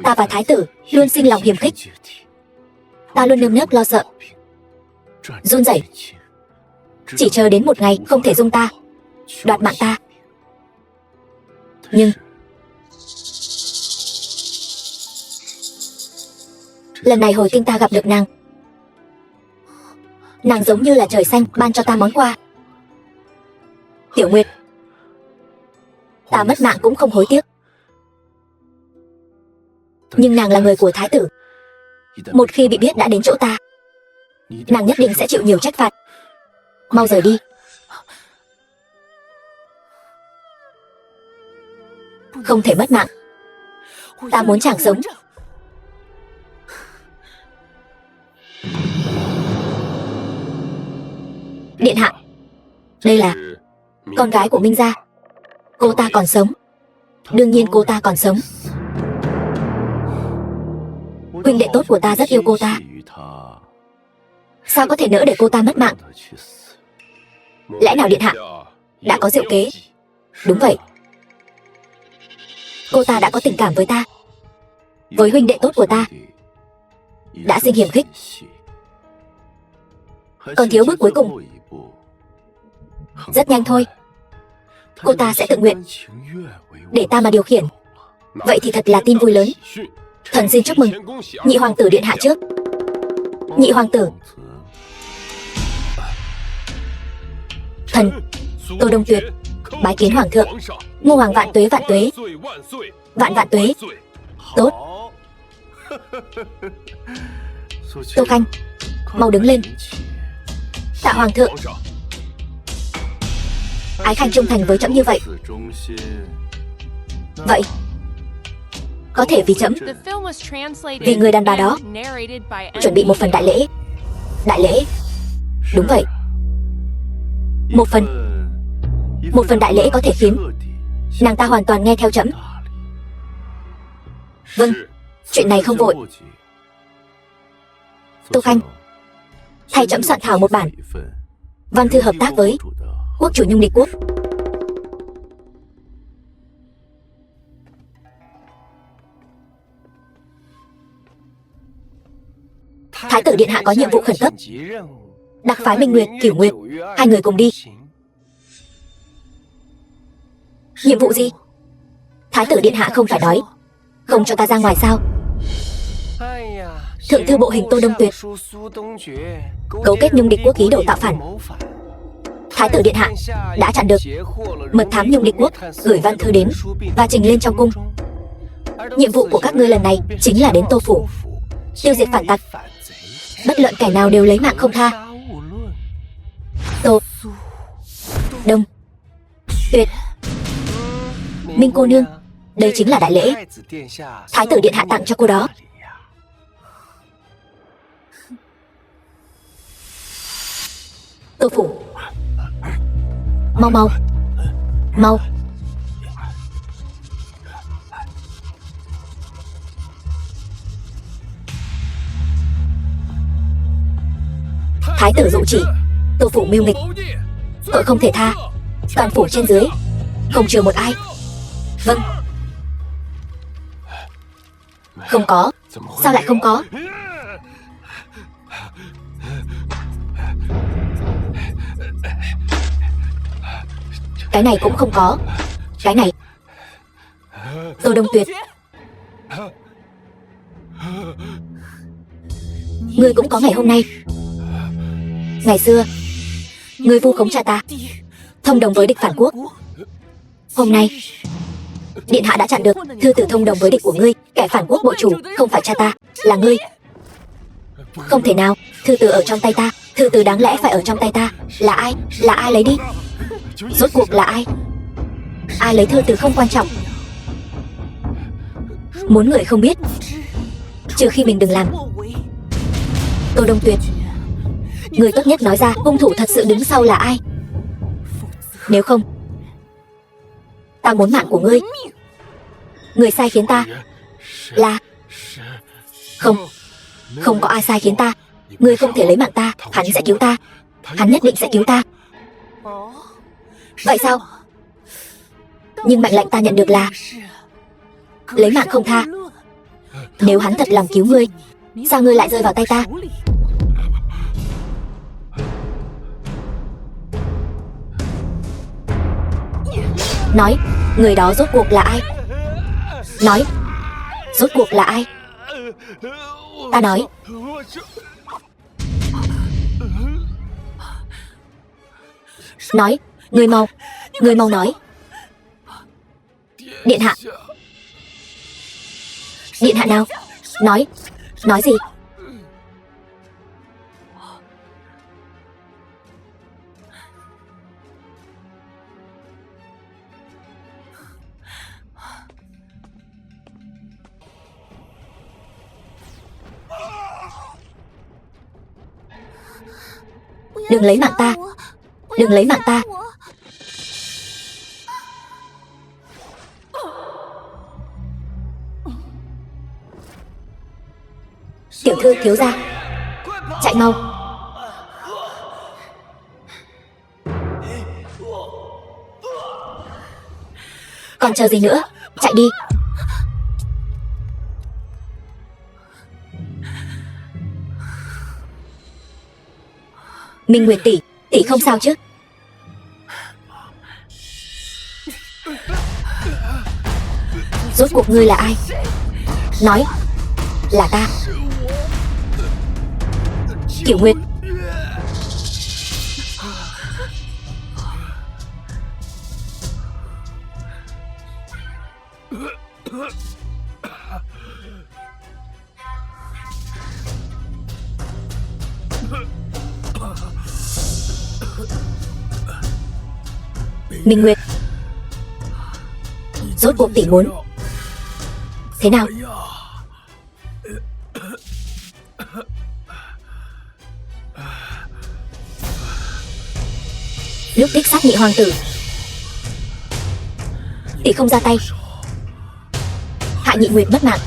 Ta và thái tử luôn sinh lòng hiềm khích. Ta luôn nơm nớp lo sợ, run rẩy, chỉ chờ đến một ngày không thể dung ta, đoạt mạng ta. Nhưng lần này hồi kinh ta gặp được nàng. Nàng giống như là trời xanh ban cho ta món quà. Tiểu Nguyệt, ta mất mạng cũng không hối tiếc. Nhưng nàng là người của thái tử. Một khi bị biết đã đến chỗ ta, nàng nhất định sẽ chịu nhiều trách phạt. Mau rời đi. Không thể mất mạng. Ta muốn chàng sống. Điện hạ, đây là con gái của Minh gia. Cô ta còn sống. Đương nhiên cô ta còn sống. Huynh đệ tốt của ta rất yêu cô ta. Sao có thể nỡ để cô ta mất mạng? Lẽ nào điện hạ đã có diệu kế? Đúng vậy. Cô ta đã có tình cảm với ta, với huynh đệ tốt của ta, đã sinh hiềm khích. Còn thiếu bước cuối cùng. Rất nhanh thôi, cô ta sẽ tự nguyện để ta mà điều khiển. Vậy thì thật là tin vui lớn. Thần xin chúc mừng nhị hoàng tử điện hạ trước. Nhị hoàng tử. Thần Tô Đông Tuyệt bái kiến hoàng thượng. Ngô hoàng vạn tuế vạn tuế. Vạn vạn tuế. Tốt. Tô Khanh, mau đứng lên. Tạ hoàng thượng. Ái Khanh trung thành với trẫm như vậy. Vậy có thể vì trẫm, vì người đàn bà đó, chuẩn bị một phần đại lễ. Đại lễ? Đúng vậy. Một phần đại lễ có thể khiến nàng ta hoàn toàn nghe theo trẫm. Vâng, chuyện này không vội. Tô Khanh, thay trẫm soạn thảo một bản văn thư hợp tác với quốc chủ Nhung Địch quốc. Thái tử điện hạ có nhiệm vụ khẩn cấp, đặc phái Minh Nguyệt, Cửu Nguyệt, hai người cùng đi. Nhiệm vụ gì? Thái tử điện hạ không phải nói không cho ta ra ngoài sao? Thượng thư bộ hình Tô Đông Tuyệt cấu kết Nhung Địch quốc ý đồ tạo phản. Thái tử điện hạ đã chặn được mật thám Nhung Địch quốc gửi văn thư đến và trình lên trong cung. Nhiệm vụ của các ngươi lần này chính là đến Tô phủ tiêu diệt phản tặc. Bất luận kẻ nào đều lấy mạng không tha. Tô Đông Tuyệt. Minh cô nương, đây chính là đại lễ Thái tử điện hạ tặng cho cô đó. Tô phủ. Mau mau mau. Thái tử dụ chỉ, Tô phủ mưu nghịch, tội không thể tha. Toàn phủ trên dưới không chừa một ai. Vâng. Không có. Sao lại không có? Cái này cũng không có. Cái này. Tô Đông Tuyệt, ngươi cũng có ngày hôm nay. Ngày xưa ngươi vu khống cha ta, thông đồng với địch phản quốc. Hôm nay điện hạ đã chặn được thư tử thông đồng với địch của ngươi. Kẻ phản quốc bộ chủ không phải cha ta, là ngươi. Không thể nào. Thư tử ở trong tay ta. Thư tử đáng lẽ phải ở trong tay ta. Là ai? Là ai lấy đi? Rốt cuộc là ai? Ai lấy thư tử không quan trọng. Muốn người không biết, trừ khi mình đừng làm. Tô Đông Tuyệt, người tốt nhất nói ra hung thủ thật sự đứng sau là ai. Nếu không, ta muốn mạng của ngươi. Người sai khiến ta là... Không có ai sai khiến ta. Ngươi không thể lấy mạng ta. Hắn sẽ cứu ta. Hắn nhất định sẽ cứu ta. Vậy sao? Nhưng mệnh lệnh ta nhận được là lấy mạng không tha. Nếu hắn thật lòng cứu ngươi, sao ngươi lại rơi vào tay ta? Nói, người đó rốt cuộc là ai? Nói, rốt cuộc là ai? Ta nói. Nói, người mau nói. Điện hạ. Điện hạ nào? Nói gì? Đừng lấy mạng ta. Đừng lấy mạng ta. Tiểu thư thiếu gia, chạy mau. Còn chờ gì nữa? Chạy đi. Minh Nguyệt tỷ, tỷ không sao chứ? Rốt cuộc ngươi là ai? Nói. Là ta, Kiểu Nguyệt. Minh Nguyệt, rốt cuộc tỷ muốn thế nào? Lúc đích sát nhị hoàng tử, tỷ không ra tay, hại nhị Nguyệt mất mạng.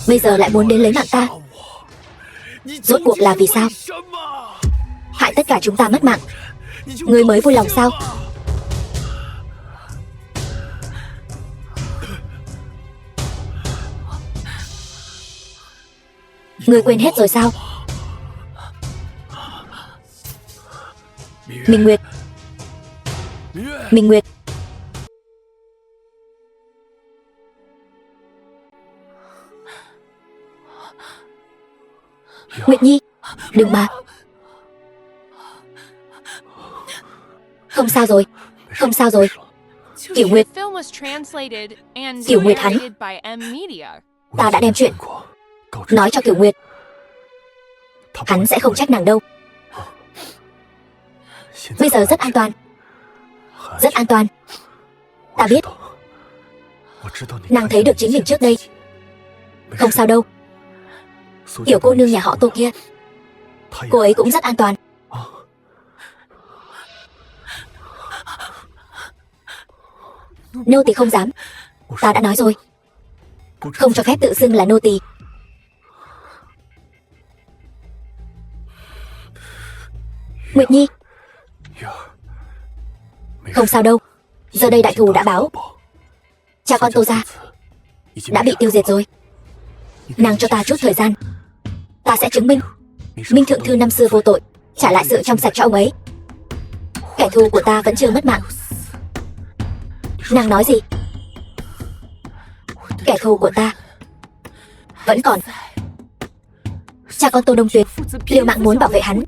Bây giờ lại muốn đến lấy mạng ta. Rốt cuộc là vì sao? Hại tất cả chúng ta mất mạng, ngươi mới vui lòng sao? Ngươi quên hết rồi sao? Minh Nguyệt. Minh Nguyệt. Nguyệt Nhi, đừng mà. Không sao rồi, không sao rồi. Kiểu Nguyệt. Kiểu Nguyệt hắn. Ta đã đem chuyện nói cho Kiểu Nguyệt. Hắn sẽ không trách nàng đâu. Bây giờ rất an toàn. Rất an toàn. Ta biết. Nàng thấy được chính mình trước đây. Không sao đâu. Tiểu cô nương nhà họ Tô kia, cô ấy cũng rất an toàn. Nô tỳ không dám. Ta đã nói rồi, không cho phép tự xưng là nô tỳ. Nguyệt Nhi. Không sao đâu. Giờ đây đại thù đã báo. Cha con Tô gia đã bị tiêu diệt rồi. Nàng cho ta chút thời gian, ta sẽ chứng minh Minh thượng thư năm xưa vô tội, trả lại sự trong sạch cho ông ấy. Kẻ thù của ta vẫn chưa mất mạng. Nàng nói gì? Kẻ thù của ta vẫn còn. Cha con Tô Đông Tuyệt liều mạng muốn bảo vệ hắn.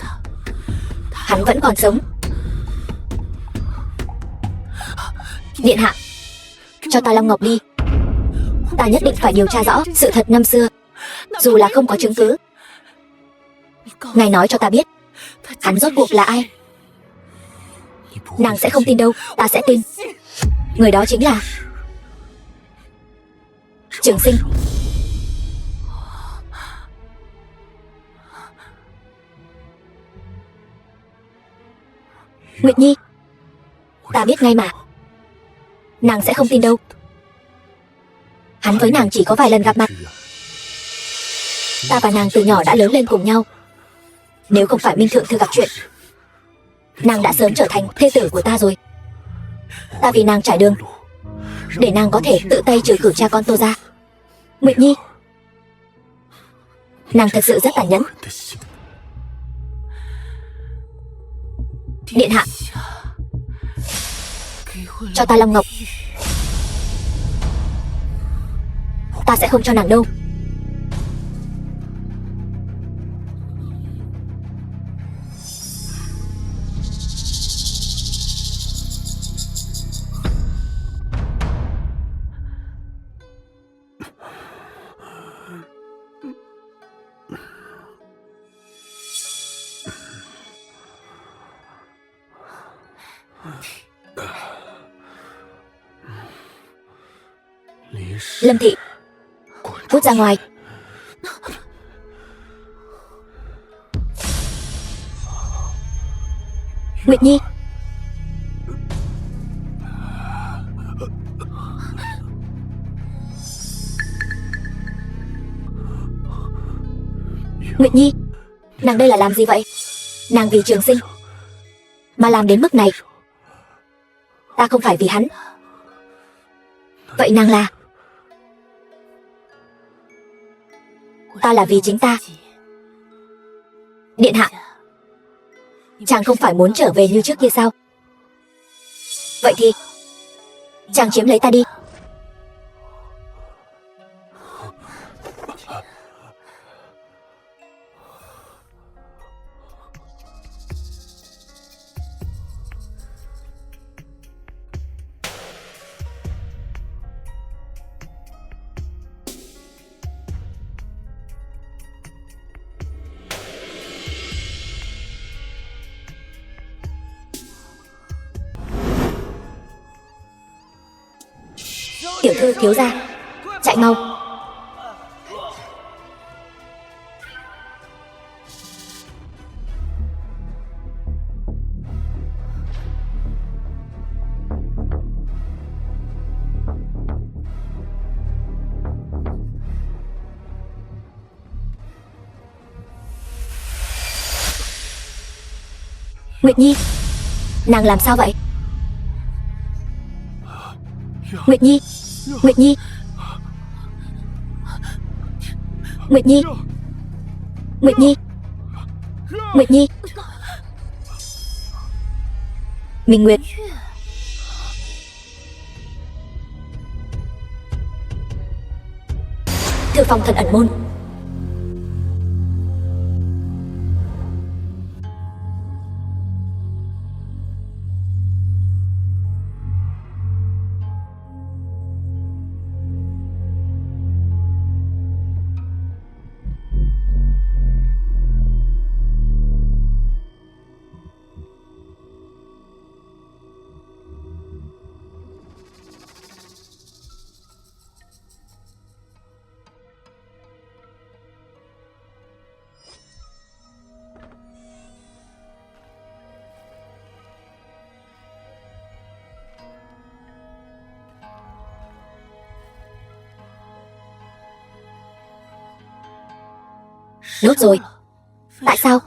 Hắn vẫn còn sống. Điện hạ, cho ta Long Ngọc đi. Ta nhất định phải điều tra rõ sự thật năm xưa, dù là không có chứng cứ. Ngài nói cho ta biết, hắn rốt cuộc là ai? Nàng sẽ không tin đâu, ta sẽ tin. Người đó chính là Trường Sinh. Nguyệt Nhi, ta biết ngay mà. Nàng sẽ không tin đâu. Hắn với nàng chỉ có vài lần gặp mặt. Ta và nàng từ nhỏ đã lớn lên cùng nhau. Nếu không phải Minh thượng thư gặp chuyện, nàng đã sớm trở thành thê tử của ta rồi. Ta vì nàng trải đường, để nàng có thể tự tay trừ cử cha con Tô gia. Nguyệt Nhi, nàng thật sự rất tàn nhẫn. Điện hạ, cho ta Long Ngọc. Ta sẽ không cho nàng đâu. Lâm Thị, cút ra ngoài. Nguyệt Nhi, Nguyệt Nhi, nàng đây là làm gì vậy? Nàng vì Trường Sinh mà làm đến mức này. Ta không phải vì hắn. Vậy nàng là? Ta là vì chính ta. Điện hạ, chàng không phải muốn trở về như trước kia sao? Vậy thì chàng chiếm lấy ta đi. Tiểu thư thiếu gia, chạy mau. Nguyệt Nhi, nàng làm sao vậy? Nguyệt Nhi, Nguyệt Nhi, Nguyệt Nhi, Nguyệt Nhi, Nguyệt Nhi. Minh Nguyệt. Thư phòng thần ẩn môn. Đốt rồi. Tại sao?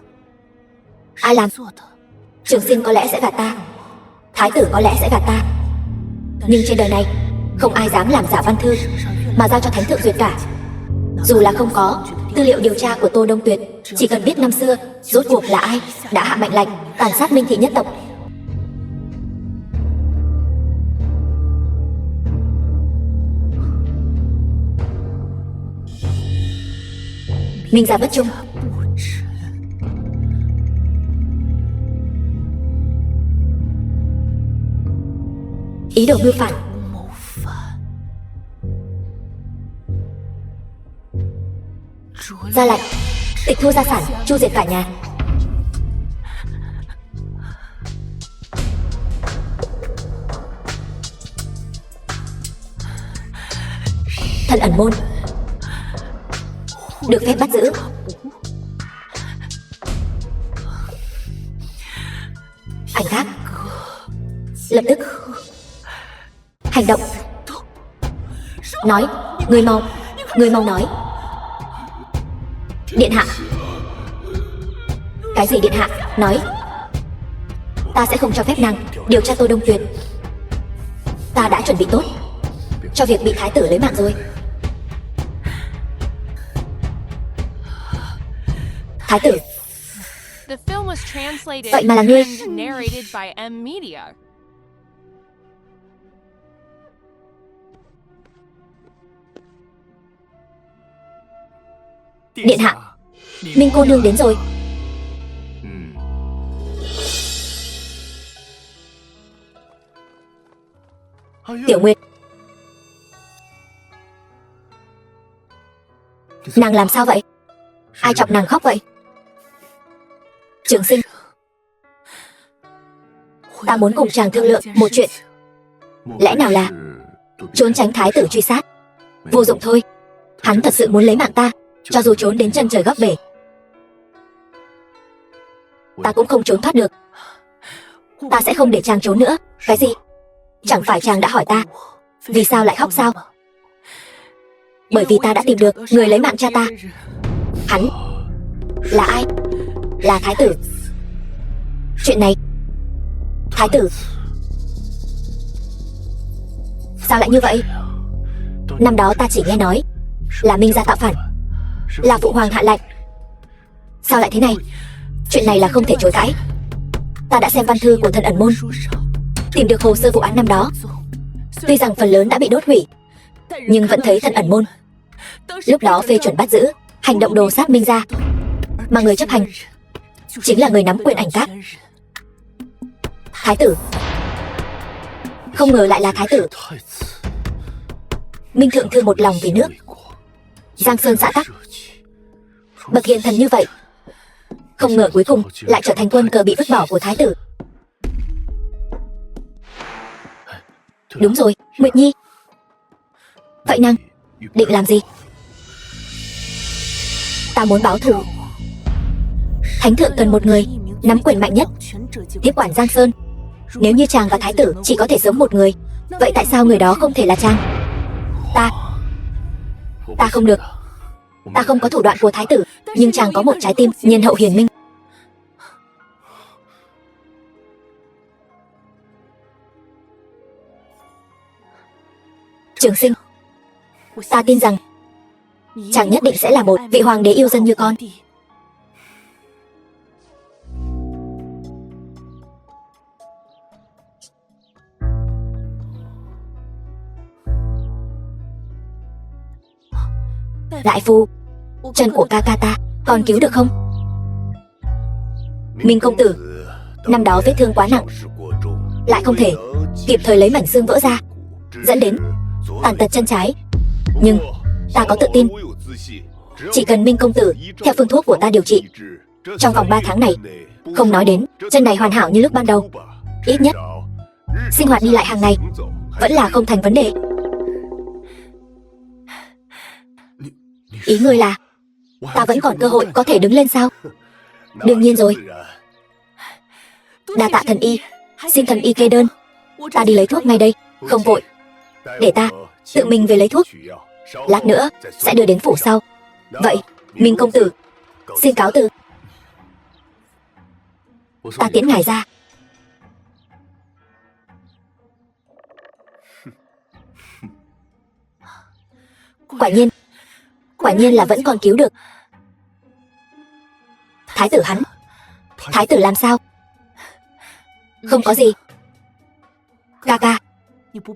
Ai làm? Trường Sinh có lẽ sẽ gạt ta, Thái tử có lẽ sẽ gạt ta, nhưng trên đời này không ai dám làm giả văn thư mà giao cho Thánh thượng duyệt cả. Dù là không có tư liệu điều tra của Tô Đông Tuyệt, chỉ cần biết năm xưa rốt cuộc là ai đã hạ mệnh lệnh tàn sát Minh thị nhất tộc. Minh gia bất trung. Ý đồ mưu phản. Ra lệnh tịch thu gia sản, chu diệt cả nhà. Thần ẩn môn được phép bắt giữ. Ảnh thác lập tức hành động. Nói, người mau nói. Điện hạ. Cái gì điện hạ? Nói. Ta sẽ không cho phép nàng điều tra Tô Đông Tuyệt. Ta đã chuẩn bị tốt cho việc bị thái tử lấy mạng rồi. Thái tử, The film was translated vậy mà là ngươi. and narrated by M Media. Điện hạ, Minh cô nương đến rồi. Tiểu Nguyệt, nàng làm sao vậy? Ai chọc nàng khóc vậy? Trường Sinh, ta muốn cùng chàng thương lượng một chuyện. Lẽ nào là trốn tránh thái tử truy sát? Vô dụng thôi. Hắn thật sự muốn lấy mạng ta, cho dù trốn đến chân trời góc bể, ta cũng không trốn thoát được. Ta sẽ không để chàng trốn nữa. Cái gì? Chẳng phải chàng đã hỏi ta vì sao lại khóc sao? Bởi vì ta đã tìm được người lấy mạng cha ta. Hắn là ai? Là thái tử. Chuyện này, thái tử, sao lại như vậy? Năm đó ta chỉ nghe nói là Minh gia tạo phản, là phụ hoàng hạ lệnh. Sao lại thế này? Chuyện này là không thể chối cãi. Ta đã xem văn thư của thần ẩn môn, tìm được hồ sơ vụ án năm đó. Tuy rằng phần lớn đã bị đốt hủy, nhưng vẫn thấy thần ẩn môn lúc đó phê chuẩn bắt giữ hành động đồ sát Minh gia, mà người chấp hành chính là người nắm quyền ảnh các. Thái tử. Không ngờ lại là thái tử. Minh thượng thư một lòng vì nước, giang sơn xã tắc, bậc hiền thần như vậy, không ngờ cuối cùng lại trở thành quân cờ bị vứt bỏ của thái tử. Đúng rồi, Nguyệt Nhi. Vậy nàng định làm gì? Ta muốn báo thù. Thánh thượng cần một người nắm quyền mạnh nhất, tiếp quản Giang Sơn. Nếu như chàng và thái tử chỉ có thể sống một người, vậy tại sao người đó không thể là chàng? Ta không được. Ta không có thủ đoạn của thái tử, nhưng chàng có một trái tim nhân hậu hiền minh. Trường Sinh, ta tin rằng chàng nhất định sẽ là một vị hoàng đế yêu dân như con. Đại phu, chân của ca ca ta còn cứu được không? Minh công tử, năm đó vết thương quá nặng, lại không thể kịp thời lấy mảnh xương vỡ ra, dẫn đến tàn tật chân trái. Nhưng ta có tự tin, chỉ cần Minh công tử theo phương thuốc của ta điều trị, trong vòng 3 tháng này, không nói đến chân này hoàn hảo như lúc ban đầu, ít nhất sinh hoạt đi lại hàng ngày vẫn là không thành vấn đề. Ý ngươi là ta vẫn còn cơ hội có thể đứng lên sao? Đương nhiên rồi. Đa tạ thần y, xin thần y kê đơn, ta đi lấy thuốc ngay đây. Không vội, để ta tự mình về lấy thuốc, lát nữa sẽ đưa đến phủ sau. Vậy Minh công tử, xin cáo từ. Ta tiễn ngài ra. Quả nhiên là vẫn còn cứu được. Thái tử hắn, thái tử làm sao? Không có gì. Ca ca,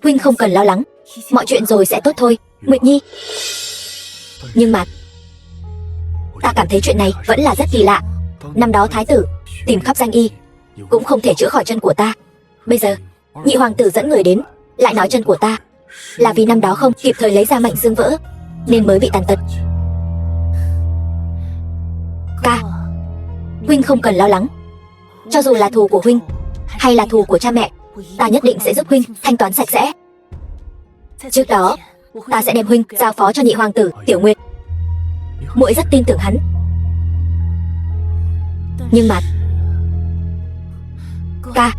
huynh không cần lo lắng, mọi chuyện rồi sẽ tốt thôi, Nguyệt Nhi. Nhưng mà ta cảm thấy chuyện này vẫn là rất kỳ lạ. Năm đó thái tử tìm khắp danh y cũng không thể chữa khỏi chân của ta. Bây giờ nhị hoàng tử dẫn người đến, lại nói chân của ta là vì năm đó không kịp thời lấy ra mảnh xương vỡ nên mới bị tàn tật. Ca, huynh không cần lo lắng. Cho dù là thù của huynh hay là thù của cha mẹ, ta nhất định sẽ giúp huynh thanh toán sạch sẽ. Trước đó ta sẽ đem huynh giao phó cho nhị hoàng tử Tiểu Nguyệt. Muội rất tin tưởng hắn. Nhưng mà ca,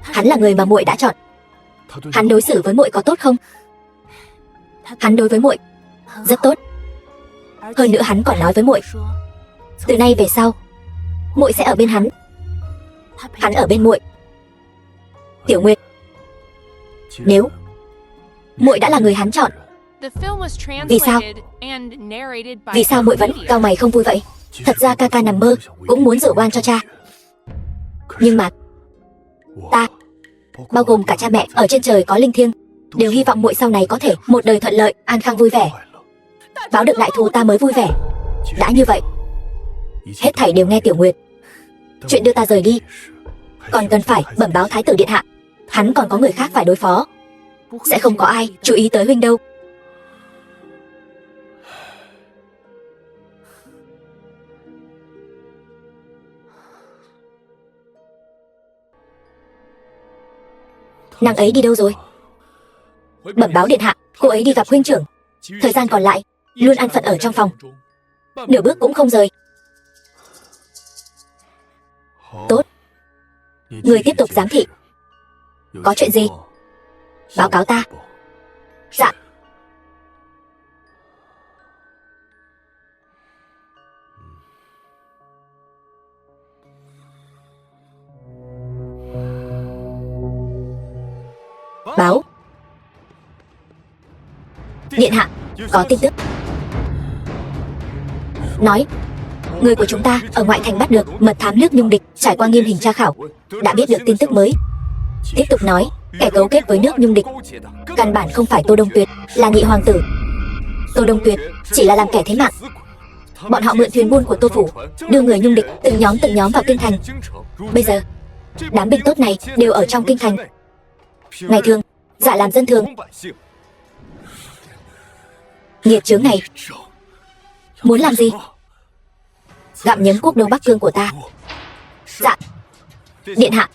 hắn là người mà muội đã chọn. Hắn đối xử với muội có tốt không? Hắn đối với muội rất tốt. Hơn nữa hắn còn nói với muội, từ nay về sau muội sẽ ở bên hắn. Hắn ở bên muội. Tiểu Nguyệt, nếu muội đã là người hắn chọn, The film was Vì sao? translated and narrated by vì sao muội vẫn M Media. cau mày không vui vậy? Thật ra ca ca nằm mơ cũng muốn rửa oan cho cha. Nhưng mà ta, bao gồm cả cha mẹ ở trên trời có linh thiêng, đều hy vọng muội sau này có thể một đời thuận lợi, an khang vui vẻ. Báo được lại thù ta mới vui vẻ. Đã như vậy, hết thảy đều nghe Tiểu Nguyệt. Chuyện đưa ta rời đi còn cần phải bẩm báo Thái tử điện hạ. Hắn còn có người khác phải đối phó, sẽ không có ai chú ý tới huynh đâu. Nàng ấy đi đâu rồi? Bẩm báo điện hạ, cô ấy đi gặp huynh trưởng. Thời gian còn lại luôn an phận ở trong phòng, nửa bước cũng không rời. Tốt, người tiếp tục giám thị. Có chuyện gì báo cáo ta. Dạ. Báo. Điện hạ, có tin tức. Nói, người của chúng ta ở ngoại thành bắt được mật thám nước Nhung Địch, trải qua nghiêm hình tra khảo, đã biết được tin tức mới. Tiếp tục nói, kẻ cấu kết với nước Nhung Địch căn bản không phải Tô Đông Tuyệt, là Nhị hoàng tử. Tô Đông Tuyệt chỉ là làm kẻ thế mạng. Bọn họ mượn thuyền buôn của Tô phủ, đưa người Nhung Địch từng nhóm vào kinh thành. Bây giờ, đám binh tốt này đều ở trong kinh thành. Ngày thường, dạ làm dân thường. Nghiệt chướng này muốn làm gì? Gặm nhấm quốc đô Bắc Cương của ta. Dạ. Điện hạ,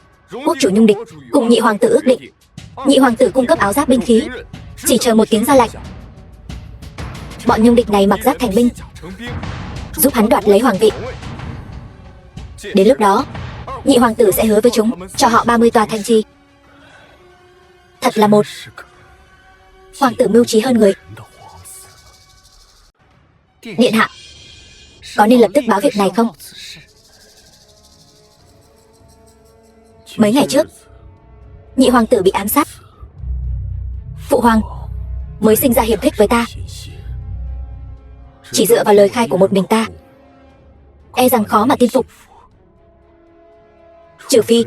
quốc chủ Nhung Địch cùng Nhị hoàng tử ước định, Nhị hoàng tử cung cấp áo giáp binh khí, chỉ chờ một tiếng ra lệnh. Bọn Nhung Địch này mặc giáp thành binh, giúp hắn đoạt lấy hoàng vị. Đến lúc đó, Nhị hoàng tử sẽ hứa với chúng cho họ 30 tòa thành trì. Thật là một hoàng tử mưu trí hơn người. Điện hạ, có nên lập tức báo việc này không? Mấy ngày trước, Nhị hoàng tử bị ám sát. Phụ hoàng mới sinh ra hiềm khích với ta. Chỉ dựa vào lời khai của một mình ta, e rằng khó mà tin phục. Trừ phi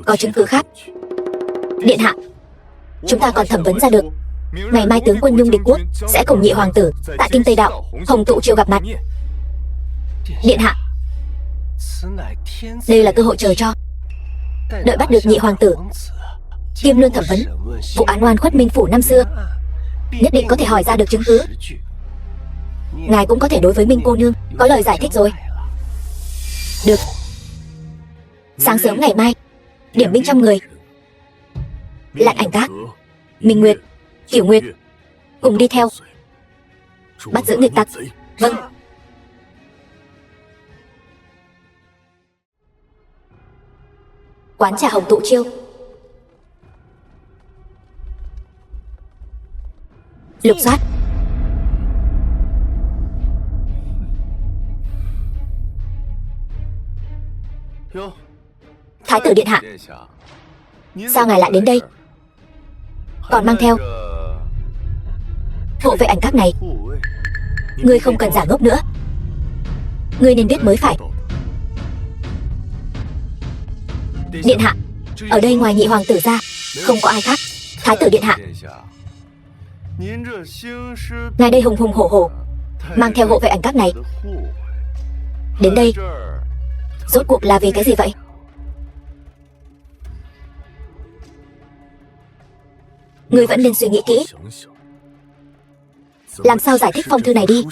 có chứng cứ khác. Điện hạ, chúng ta còn thẩm vấn ra được, ngày mai tướng quân Nhung Địch quốc sẽ cùng Nhị hoàng tử tại Kinh Tây Đạo hồng tụ triều gặp mặt. Điện hạ, đây là cơ hội trời cho. Đợi bắt được Nhị hoàng tử, kiêm luôn thẩm vấn vụ án oan khuất Minh phủ năm xưa, nhất định có thể hỏi ra được chứng cứ. Ngài cũng có thể đối với Minh cô nương có lời giải thích rồi. Được. Sáng sớm ngày mai, điểm binh 100 người, Lạn Ảnh Các, Minh Nguyệt, Kiểu Nguyệt cùng đi theo, bắt giữ nghịch tặc. Vâng. Quán trà hồng tụ chiêu. Lục soát. Thái tử điện hạ, sao ngài lại đến đây, còn mang theo hộ vệ ảnh các này? Ngươi không cần giả ngốc nữa, ngươi nên biết mới phải. Điện hạ, ở đây ngoài Nhị hoàng tử ra không có ai khác. Thái tử điện hạ, ngài đây hùng hùng hổ hổ mang theo hộ vệ ảnh các này đến đây, rốt cuộc là vì cái gì vậy? Ngươi vẫn nên suy nghĩ kỹ, làm sao giải thích phong thư này đi.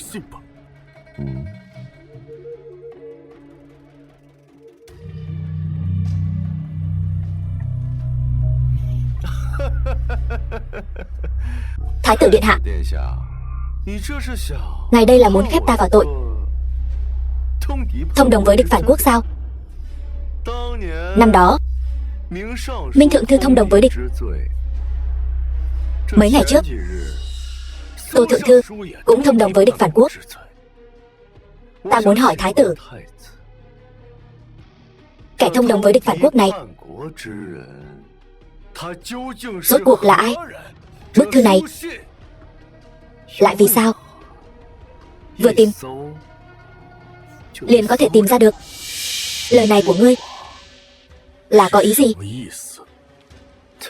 Thái tử điện hạ, ngài đây là muốn khép ta vào tội thông đồng với địch phản quốc sao? Năm đó, Minh thượng thư thông đồng với địch. Mấy ngày trước, Tô thượng thư cũng thông đồng với địch phản quốc. Ta muốn hỏi thái tử, kẻ thông đồng với địch phản quốc này rốt cuộc là ai? Bức thư này lại vì sao vừa tìm liền có thể tìm ra được. Lời này của ngươi là có ý gì?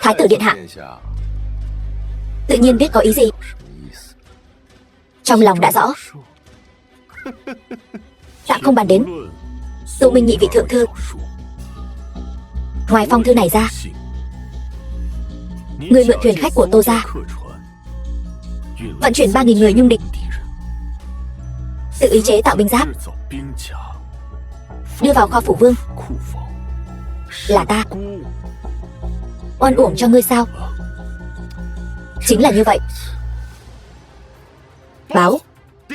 Thái tử điện hạ tự nhiên biết có ý gì. Trong lòng đã rõ. Tạm không bàn đến Tụ Minh nhị vị thượng thư. Ngoài phong thư này ra, ngươi mượn thuyền khách của Tô gia vận chuyển 3.000 người nhung địch, tự ý chế tạo binh giáp đưa vào kho phủ vương. Là ta oan uổng cho ngươi sao? Chính là như vậy. Báo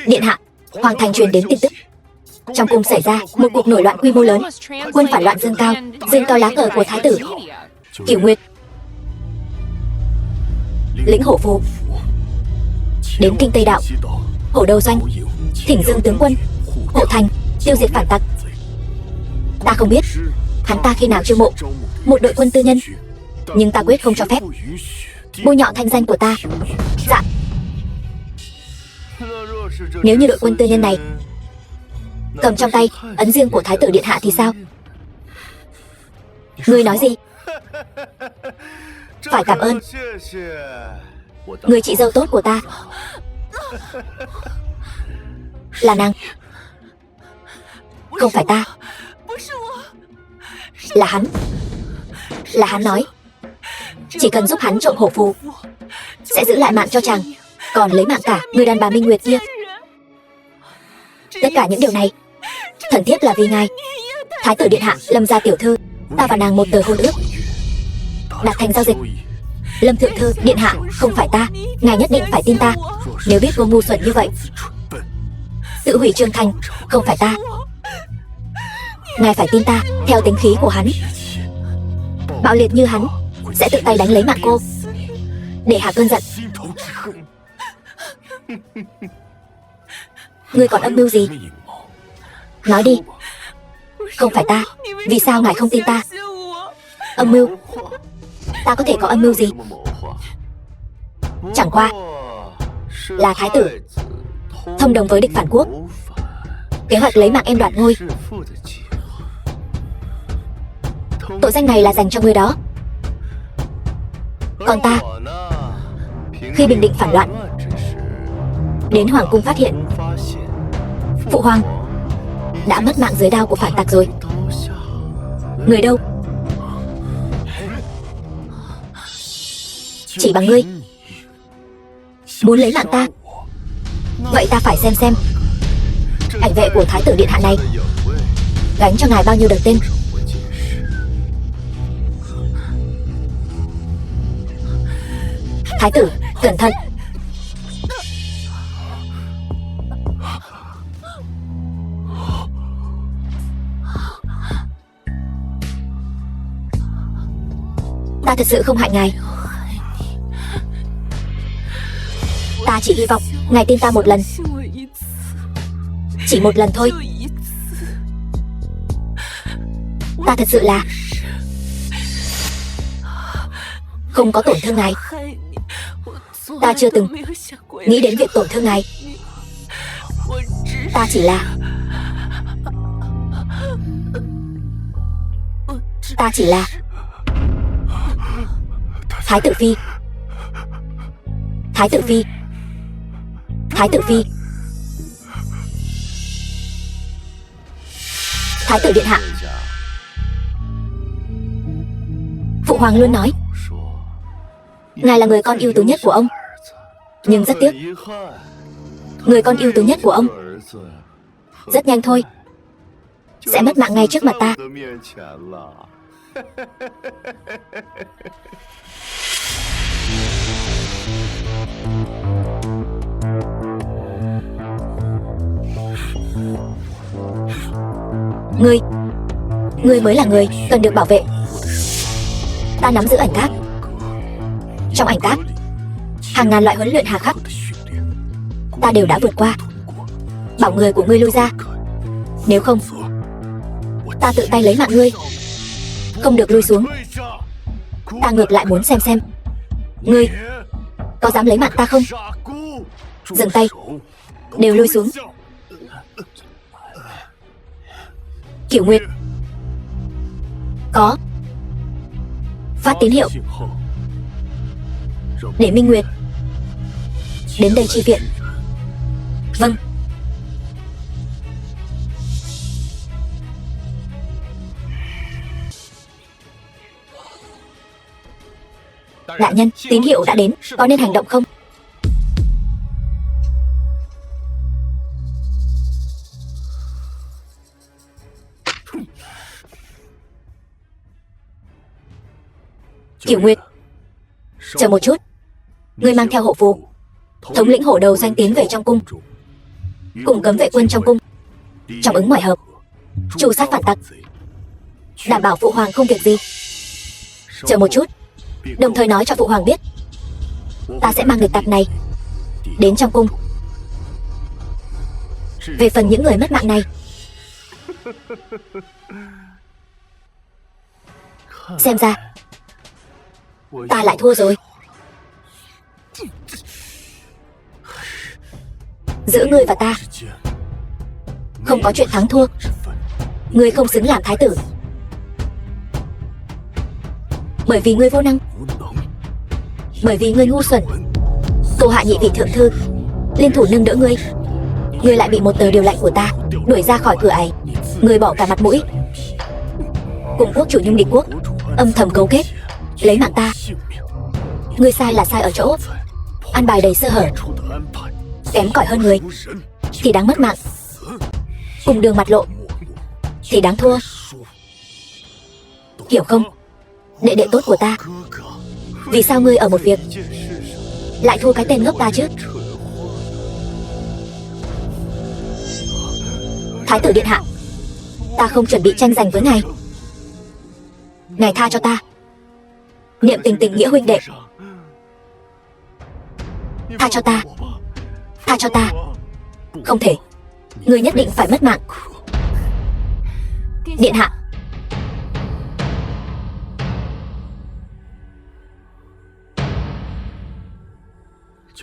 điện hạ, hoàng thành truyền đến tin tức, trong cung xảy ra một cuộc nổi loạn quy mô lớn. Quân phản loạn dương cao lá cờ của thái tử Cửu Nguyệt, lĩnh Hổ Phù, đến kinh Tây Đạo, Hổ Đầu Doanh, thỉnh Dương tướng quân hộ thành, tiêu diệt phản tặc. Ta không biết hắn ta khi nào chiêu mộ một đội quân tư nhân, nhưng ta quyết không cho phép bôi nhọ thanh danh của ta. Dạ. Nếu như đội quân tư nhân này cầm trong tay ấn riêng của thái tử điện hạ thì sao? Ngươi nói gì? Phải cảm ơn người chị dâu tốt của ta. Là nàng, không phải ta. Là hắn. Là hắn nói chỉ cần giúp hắn trộm hổ phù sẽ giữ lại mạng cho chàng, còn lấy mạng cả người đàn bà Minh Nguyệt kia. Tất cả những điều này thần thiếp là vì ngài, thái tử điện hạ. Lâm gia tiểu thư, ta và nàng một tờ hôn ước đạt thành giao dịch. Lâm thượng thư điện hạ, không phải ta, ngài nhất định phải tin ta. Nếu biết cô ngu xuẩn như vậy, tự hủy Trương Thành, không phải ta. Ngài phải tin ta. Theo tính khí của hắn, bạo liệt như hắn sẽ tự tay đánh lấy mạng cô để hạ cơn giận. Ngươi còn âm mưu gì? Nói đi. Không phải ta. Vì sao ngài không tin ta? Âm mưu? Ta có thể có âm mưu gì? Chẳng qua là thái tử thông đồng với địch phản quốc, kế hoạch lấy mạng em đoạt ngôi. Tội danh này là dành cho ngươi đó. Còn ta, khi bình định phản loạn, đến hoàng cung phát hiện phụ hoàng đã mất mạng dưới đao của phản tặc rồi. Người đâu? Chỉ bằng ngươi muốn lấy mạng ta. Vậy ta phải xem ảnh vệ của thái tử điện hạ này gánh cho ngài bao nhiêu đợt tên. Thái tử, cẩn thận. Ta thật sự không hại ngài. Ta chỉ hy vọng ngài tin ta một lần. Chỉ một lần thôi. Ta thật sự là không có tổn thương ngài. Ta chưa từng nghĩ đến việc tổn thương ngài. Ta chỉ là Thái tử phi. Thái tử phi. Thái tử phi. Thái tử điện hạ. Phụ hoàng luôn nói ngài là người con ưu tú nhất của ông. Nhưng rất tiếc, người con ưu tú nhất của ông rất nhanh thôi sẽ mất mạng ngay trước mặt ta. Ngươi mới là người cần được bảo vệ. Ta nắm giữ ảnh các. Trong ảnh các, hàng ngàn loại huấn luyện hà khắc ta đều đã vượt qua. Bảo người của ngươi lui ra, nếu không ta tự tay lấy mạng ngươi. Không được lui xuống. Ta ngược lại muốn xem ngươi có dám lấy mạng ta không. Dừng tay. Đều lui xuống. Kiểu Nguyệt. Có. Phát tín hiệu để Minh Nguyệt đến đây chi viện. Vâng. Đại nhân, tín hiệu đã đến, có nên hành động không? Kiểu Nguyệt, chờ một chút. Ngươi mang theo hộ phù, thống lĩnh hổ đầu doanh tiến về trong cung, cùng cấm vệ quân trong cung, trong ứng ngoại hợp, tru sát phản tặc, đảm bảo phụ hoàng không việc gì. Chờ một chút, đồng thời nói cho phụ hoàng biết, ta sẽ mang địch tặc này đến trong cung. Về phần những người mất mạng này, xem ra ta lại thua rồi. Giữa ngươi và ta không có chuyện thắng thua. Ngươi không xứng làm thái tử, bởi vì ngươi vô năng, bởi vì ngươi ngu xuẩn. Tô Hạ nhị vị thượng thư liên thủ nâng đỡ ngươi, ngươi lại bị một tờ điều lệnh của ta đuổi ra khỏi cửa ải. Ngươi bỏ cả mặt mũi cùng quốc chủ Nhung địch quốc âm thầm cấu kết lấy mạng ta. Ngươi sai là sai ở chỗ an bài đầy sơ hở, kém cỏi hơn người thì đáng mất mạng, cùng đường mặt lộ thì đáng thua. Hiểu không, đệ đệ tốt của ta? Vì sao ngươi ở một việc lại thua cái tên ngốc ta chứ? Thái tử điện hạ, ta không chuẩn bị tranh giành với ngài. Ngài tha cho ta. Niệm tình tình nghĩa huynh đệ. Tha cho ta. Tha cho ta. Không thể. Ngươi nhất định phải mất mạng. Điện hạ.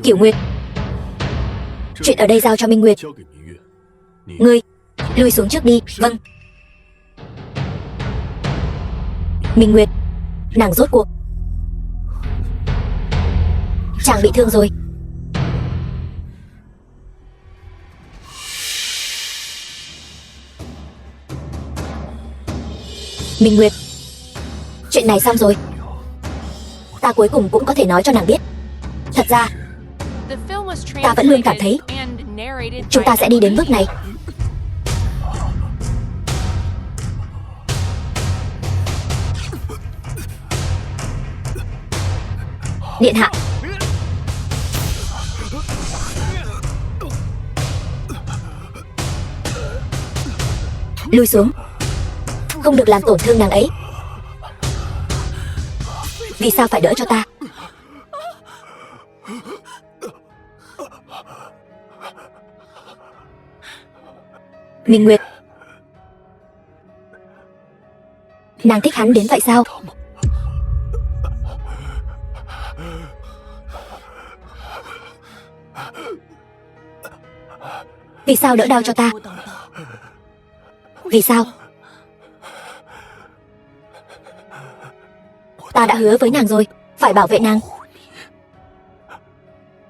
Kiểu Nguyệt, chuyện ở đây giao cho Minh Nguyệt. Ngươi lui xuống trước đi. Vâng. Minh Nguyệt, nàng rốt cuộc chàng bị thương rồi. Minh Nguyệt, chuyện này xong rồi. Ta cuối cùng cũng có thể nói cho nàng biết. Thật ra ta vẫn luôn cảm thấy chúng ta sẽ đi đến bước này. Điện hạ. Lui xuống. Không được làm tổn thương nàng ấy. Vì sao phải đỡ cho ta? Minh Nguyệt, nàng thích hắn đến vậy sao? Vì sao đỡ đau cho ta? Vì sao? Ta đã hứa với nàng rồi, phải bảo vệ nàng.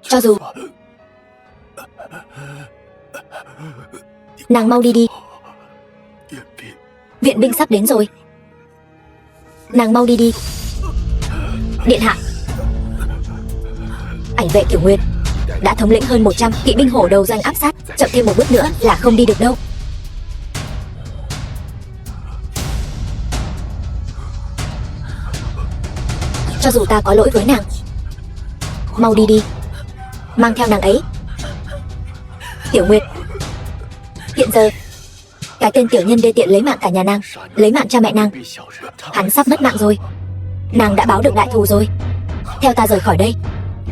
Cho dù nàng mau đi đi. Viện binh sắp đến rồi. Nàng mau đi đi. Điện hạ. Ảnh vệ Kiểu Nguyệt đã thống lĩnh hơn 100 kỵ binh hổ đầu doanh áp sát. Chậm thêm một bước nữa là không đi được đâu. Cho dù ta có lỗi với nàng, mau đi đi. Mang theo nàng ấy. Tiểu Nguyệt, hiện giờ cái tên tiểu nhân đê tiện lấy mạng cả nhà nàng, lấy mạng cha mẹ nàng, hắn sắp mất mạng rồi. Nàng đã báo được đại thù rồi. Theo ta rời khỏi đây.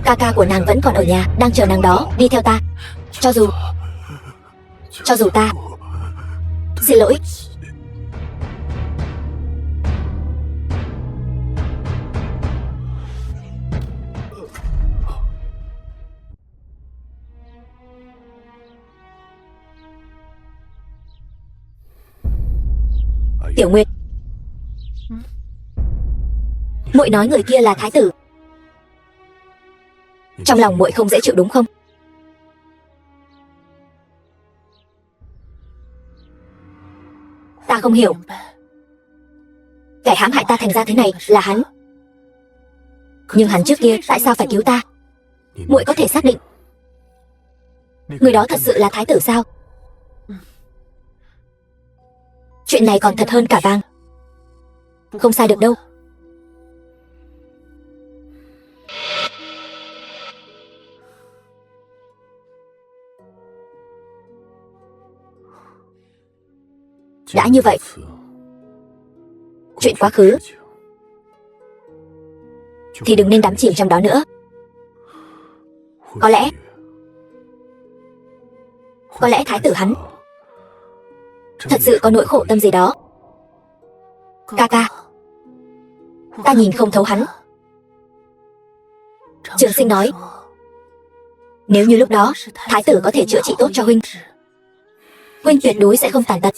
Ca ca của nàng vẫn còn ở nhà, đang chờ nàng đó. Đi theo ta. Cho dù ta xin lỗi. Tiểu Nguyệt, muội nói người kia là thái tử. Trong lòng muội không dễ chịu đúng không? Ta không hiểu. Kẻ hãm hại ta thành ra thế này là hắn. Nhưng hắn trước kia tại sao phải cứu ta? Muội có thể xác định người đó thật sự là thái tử sao? Chuyện này còn thật hơn cả vàng. Không sai được đâu. Đã như vậy, chuyện quá khứ thì đừng nên đắm chìm trong đó nữa. Có lẽ thái tử hắn thật sự có nỗi khổ tâm gì đó. Ca ca, ta nhìn không thấu hắn. Trường Sinh nói, nếu như lúc đó thái tử có thể chữa trị tốt cho huynh, huynh tuyệt đối sẽ không tàn tật.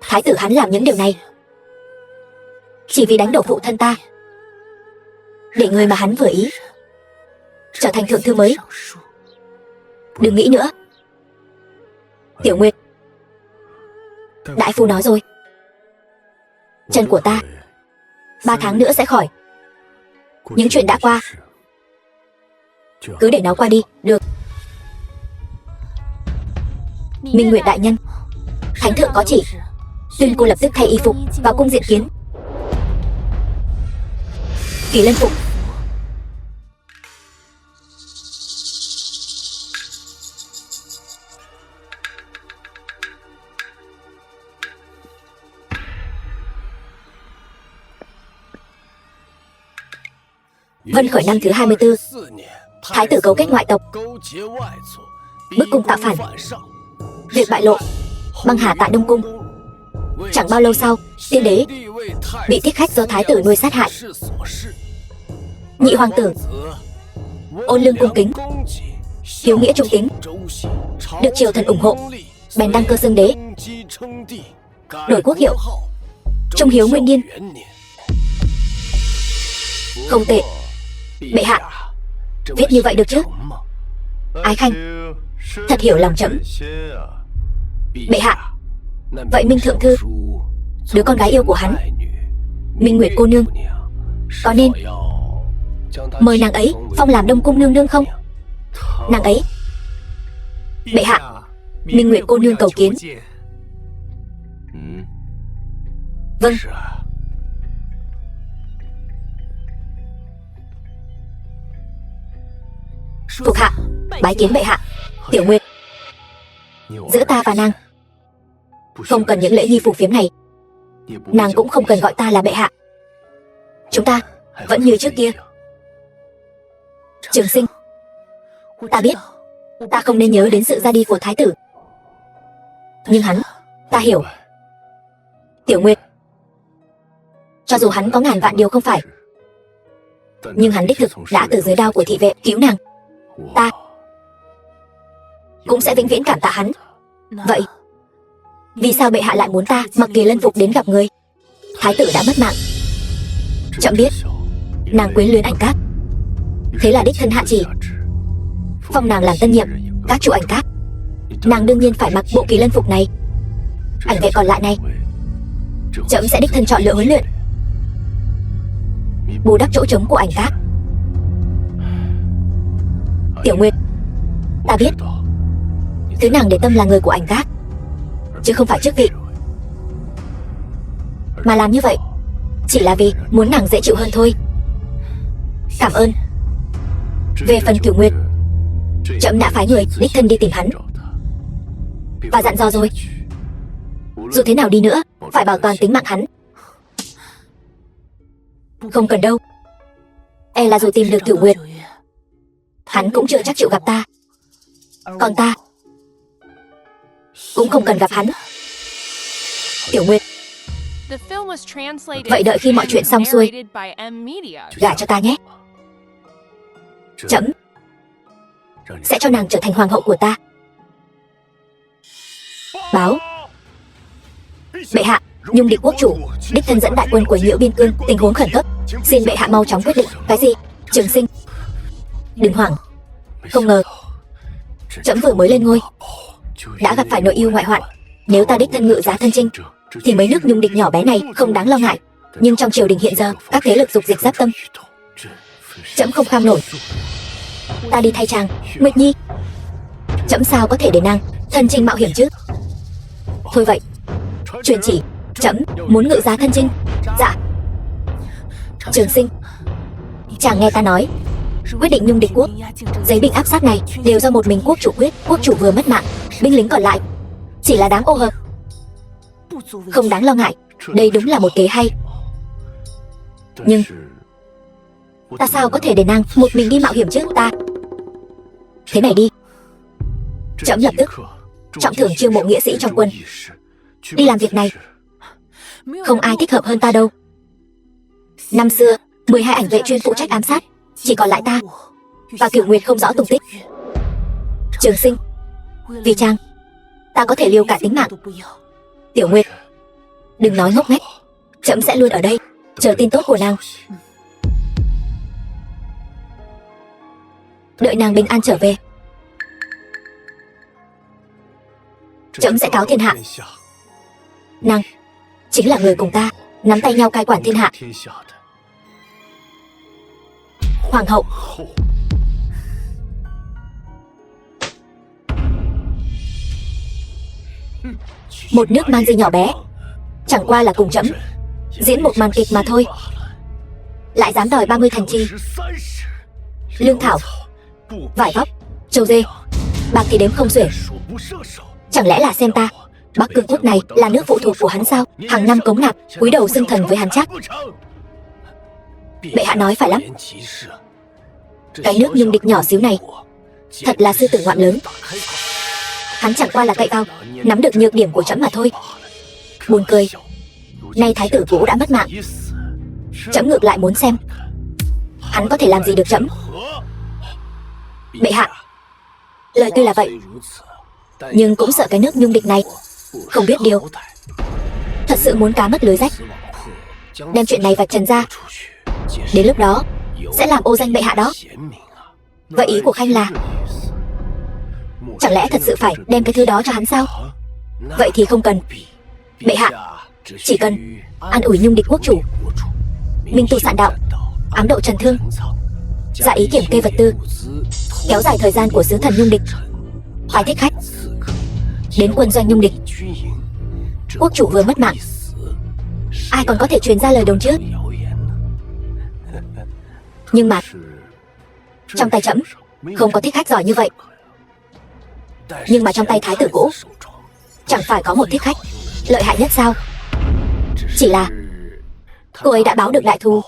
Thái tử hắn làm những điều này chỉ vì đánh đổ phụ thân ta, để người mà hắn vừa ý trở thành thượng thư mới. Đừng nghĩ nữa. Tiểu Nguyệt, đại phu nói rồi, chân của ta 3 tháng nữa sẽ khỏi. Những chuyện đã qua cứ để nó qua đi, được. Minh Nguyệt đại nhân, thánh thượng có chỉ, tuyên cô lập tức thay y phục vào cung diện kiến. Kỳ lân phục. Vân khởi năm thứ 24, thái tử cấu kết ngoại tộc, bức cung tạo phản. Việc bại lộ, băng hà tại Đông Cung. Chẳng bao lâu sau, tiên đế bị thích khách do thái tử nuôi sát hại. Nhị hoàng tử ôn lương cung kính, hiếu nghĩa trung tín, được triều thần ủng hộ, bèn đăng cơ xưng đế, đổi quốc hiệu Trung Hiếu Nguyên Niên. Không tệ, bệ hạ. Viết như vậy được chứ? Ái khanh thật hiểu lòng trẫm. Bệ hạ, vậy Minh thượng thư, đứa con gái yêu của hắn, Minh Nguyệt cô nương, có nên mời nàng ấy phong làm Đông Cung nương nương không? Nàng ấy. Bệ hạ, Minh Nguyệt cô nương cầu kiến. Vâng. Thuộc hạ bái kiến bệ hạ. Tiểu Nguyệt, giữa ta và nàng không cần những lễ nghi phù phiếm này. Nàng cũng không cần gọi ta là bệ hạ. Chúng ta vẫn như trước kia. Trường Sinh, ta biết ta không nên nhớ đến sự ra đi của thái tử, nhưng hắn, ta hiểu. Tiểu Nguyệt, cho dù hắn có ngàn vạn điều không phải, nhưng hắn đích thực đã từ dưới đao của thị vệ cứu nàng. Ta cũng sẽ vĩnh viễn cảm tạ hắn. Vậy vì sao bệ hạ lại muốn ta mặc kỳ lân phục đến gặp người? Thái tử đã mất mạng, trẫm biết nàng quyến luyến Ảnh Các, thế là đích thân hạ chỉ phong nàng làm tân nhiệm các chủ Ảnh Các. Nàng đương nhiên phải mặc bộ kỳ lân phục này. Ảnh vệ còn lại này, trẫm sẽ đích thân chọn lựa huấn luyện, bù đắp chỗ trống của Ảnh Các. Tiểu Nguyệt, ta biết thứ nàng để tâm là người của Ảnh Các, chứ không phải chức vị. Mà làm như vậy chỉ là vì muốn nàng dễ chịu hơn thôi. Cảm ơn. Về phần Tiểu Nguyệt, trẫm đã phái người đích thân đi tìm hắn và dặn dò rồi, dù thế nào đi nữa phải bảo toàn tính mạng hắn. Không cần đâu. E là dù tìm được Tiểu Nguyệt, hắn cũng chưa chắc chịu gặp ta. Còn ta cũng không cần gặp hắn. Tiểu Nguyệt, vậy đợi khi mọi chuyện xong xuôi, gả cho ta nhé. Trẫm sẽ cho nàng trở thành hoàng hậu của ta. Báo. Bệ hạ, Nhung địch quốc chủ đích thân dẫn đại quân quấy nhiễu biên cương, tình huống khẩn cấp, xin bệ hạ mau chóng quyết định. Cái gì? Trường Sinh, đừng hoảng. Không ngờ trẫm vừa mới lên ngôi đã gặp phải nội ưu ngoại hoạn. Nếu ta đích thân ngự giá thân chinh thì mấy nước nhung địch nhỏ bé này không đáng lo ngại. Nhưng trong triều đình hiện giờ các thế lực dục dịch giáp tâm, trẫm không kham nổi. Ta đi thay chàng. Nguyệt Nhi, trẫm sao có thể để nàng thân chinh mạo hiểm chứ? Thôi vậy, truyền chỉ, trẫm muốn ngự giá thân chinh. Dạ. Trường Sinh, chàng nghe ta nói, quyết định nhung địch quốc, giấy binh áp sát này đều do một mình quốc chủ quyết. Quốc chủ vừa mất mạng, binh lính còn lại chỉ là đám ô hợp, không đáng lo ngại. Đây đúng là một kế hay. Nhưng ta sao có thể để nàng một mình đi mạo hiểm chứ? Ta thế này đi, trẫm lập tức trọng thưởng chiêu mộ nghĩa sĩ trong quân đi làm việc này. Không ai thích hợp hơn ta đâu. Năm xưa 12 ảnh vệ chuyên phụ trách ám sát, chỉ còn lại ta và Cửu Nguyệt không rõ tung tích. Trường Sinh, vì chàng ta có thể liều cả tính mạng. Tiểu Nguyệt, đừng nói ngốc nghếch, trẫm sẽ luôn ở đây chờ tin tốt của nàng. Đợi nàng bình an trở về, trẫm sẽ cáo thiên hạ, nàng chính là người cùng ta nắm tay nhau cai quản thiên hạ. Hoàng hậu, một nước man di nhỏ bé, chẳng qua là cùng trẫm diễn một màn kịch mà thôi, lại dám đòi 30 thành trì, lương thảo, vải vóc, trâu dê, bạc thì đếm không xuể. Chẳng lẽ là xem ta Bắc Cương quốc này là nước phụ thuộc của hắn sao? Hàng năm cống nạp, cúi đầu xưng thần với hắn chắc. Bệ hạ nói phải lắm. Cái nước nhung địch nhỏ xíu này thật là sư tử ngoạm lớn. Hắn chẳng qua là cậy vào nắm được nhược điểm của trẫm mà thôi. Buồn cười, nay thái tử cũ đã mất mạng, trẫm ngược lại muốn xem hắn có thể làm gì được trẫm. Bệ hạ, lời tuy là vậy, nhưng cũng sợ cái nước nhung địch này không biết điều, thật sự muốn cá mất lưới rách, đem chuyện này vạch trần ra. Đến lúc đó sẽ làm ô danh bệ hạ đó. Vậy ý của Khanh là chẳng lẽ thật sự phải đem cái thứ đó cho hắn sao? Vậy thì không cần. Bệ hạ chỉ cần an ủi nhung địch quốc chủ, minh tu sạn đạo, ám độ trần thương, dạ ý kiểm kê vật tư, kéo dài thời gian của sứ thần nhung địch, hoài thích khách đến quân doanh nhung địch. Quốc chủ vừa mất mạng, ai còn có thể truyền ra lời đồn chứ? Nhưng mà trong tay trẫm không có thích khách giỏi như vậy. Nhưng mà trong tay thái tử cũ chẳng phải có một thích khách lợi hại nhất sao? Chỉ là cô ấy đã báo được đại thù,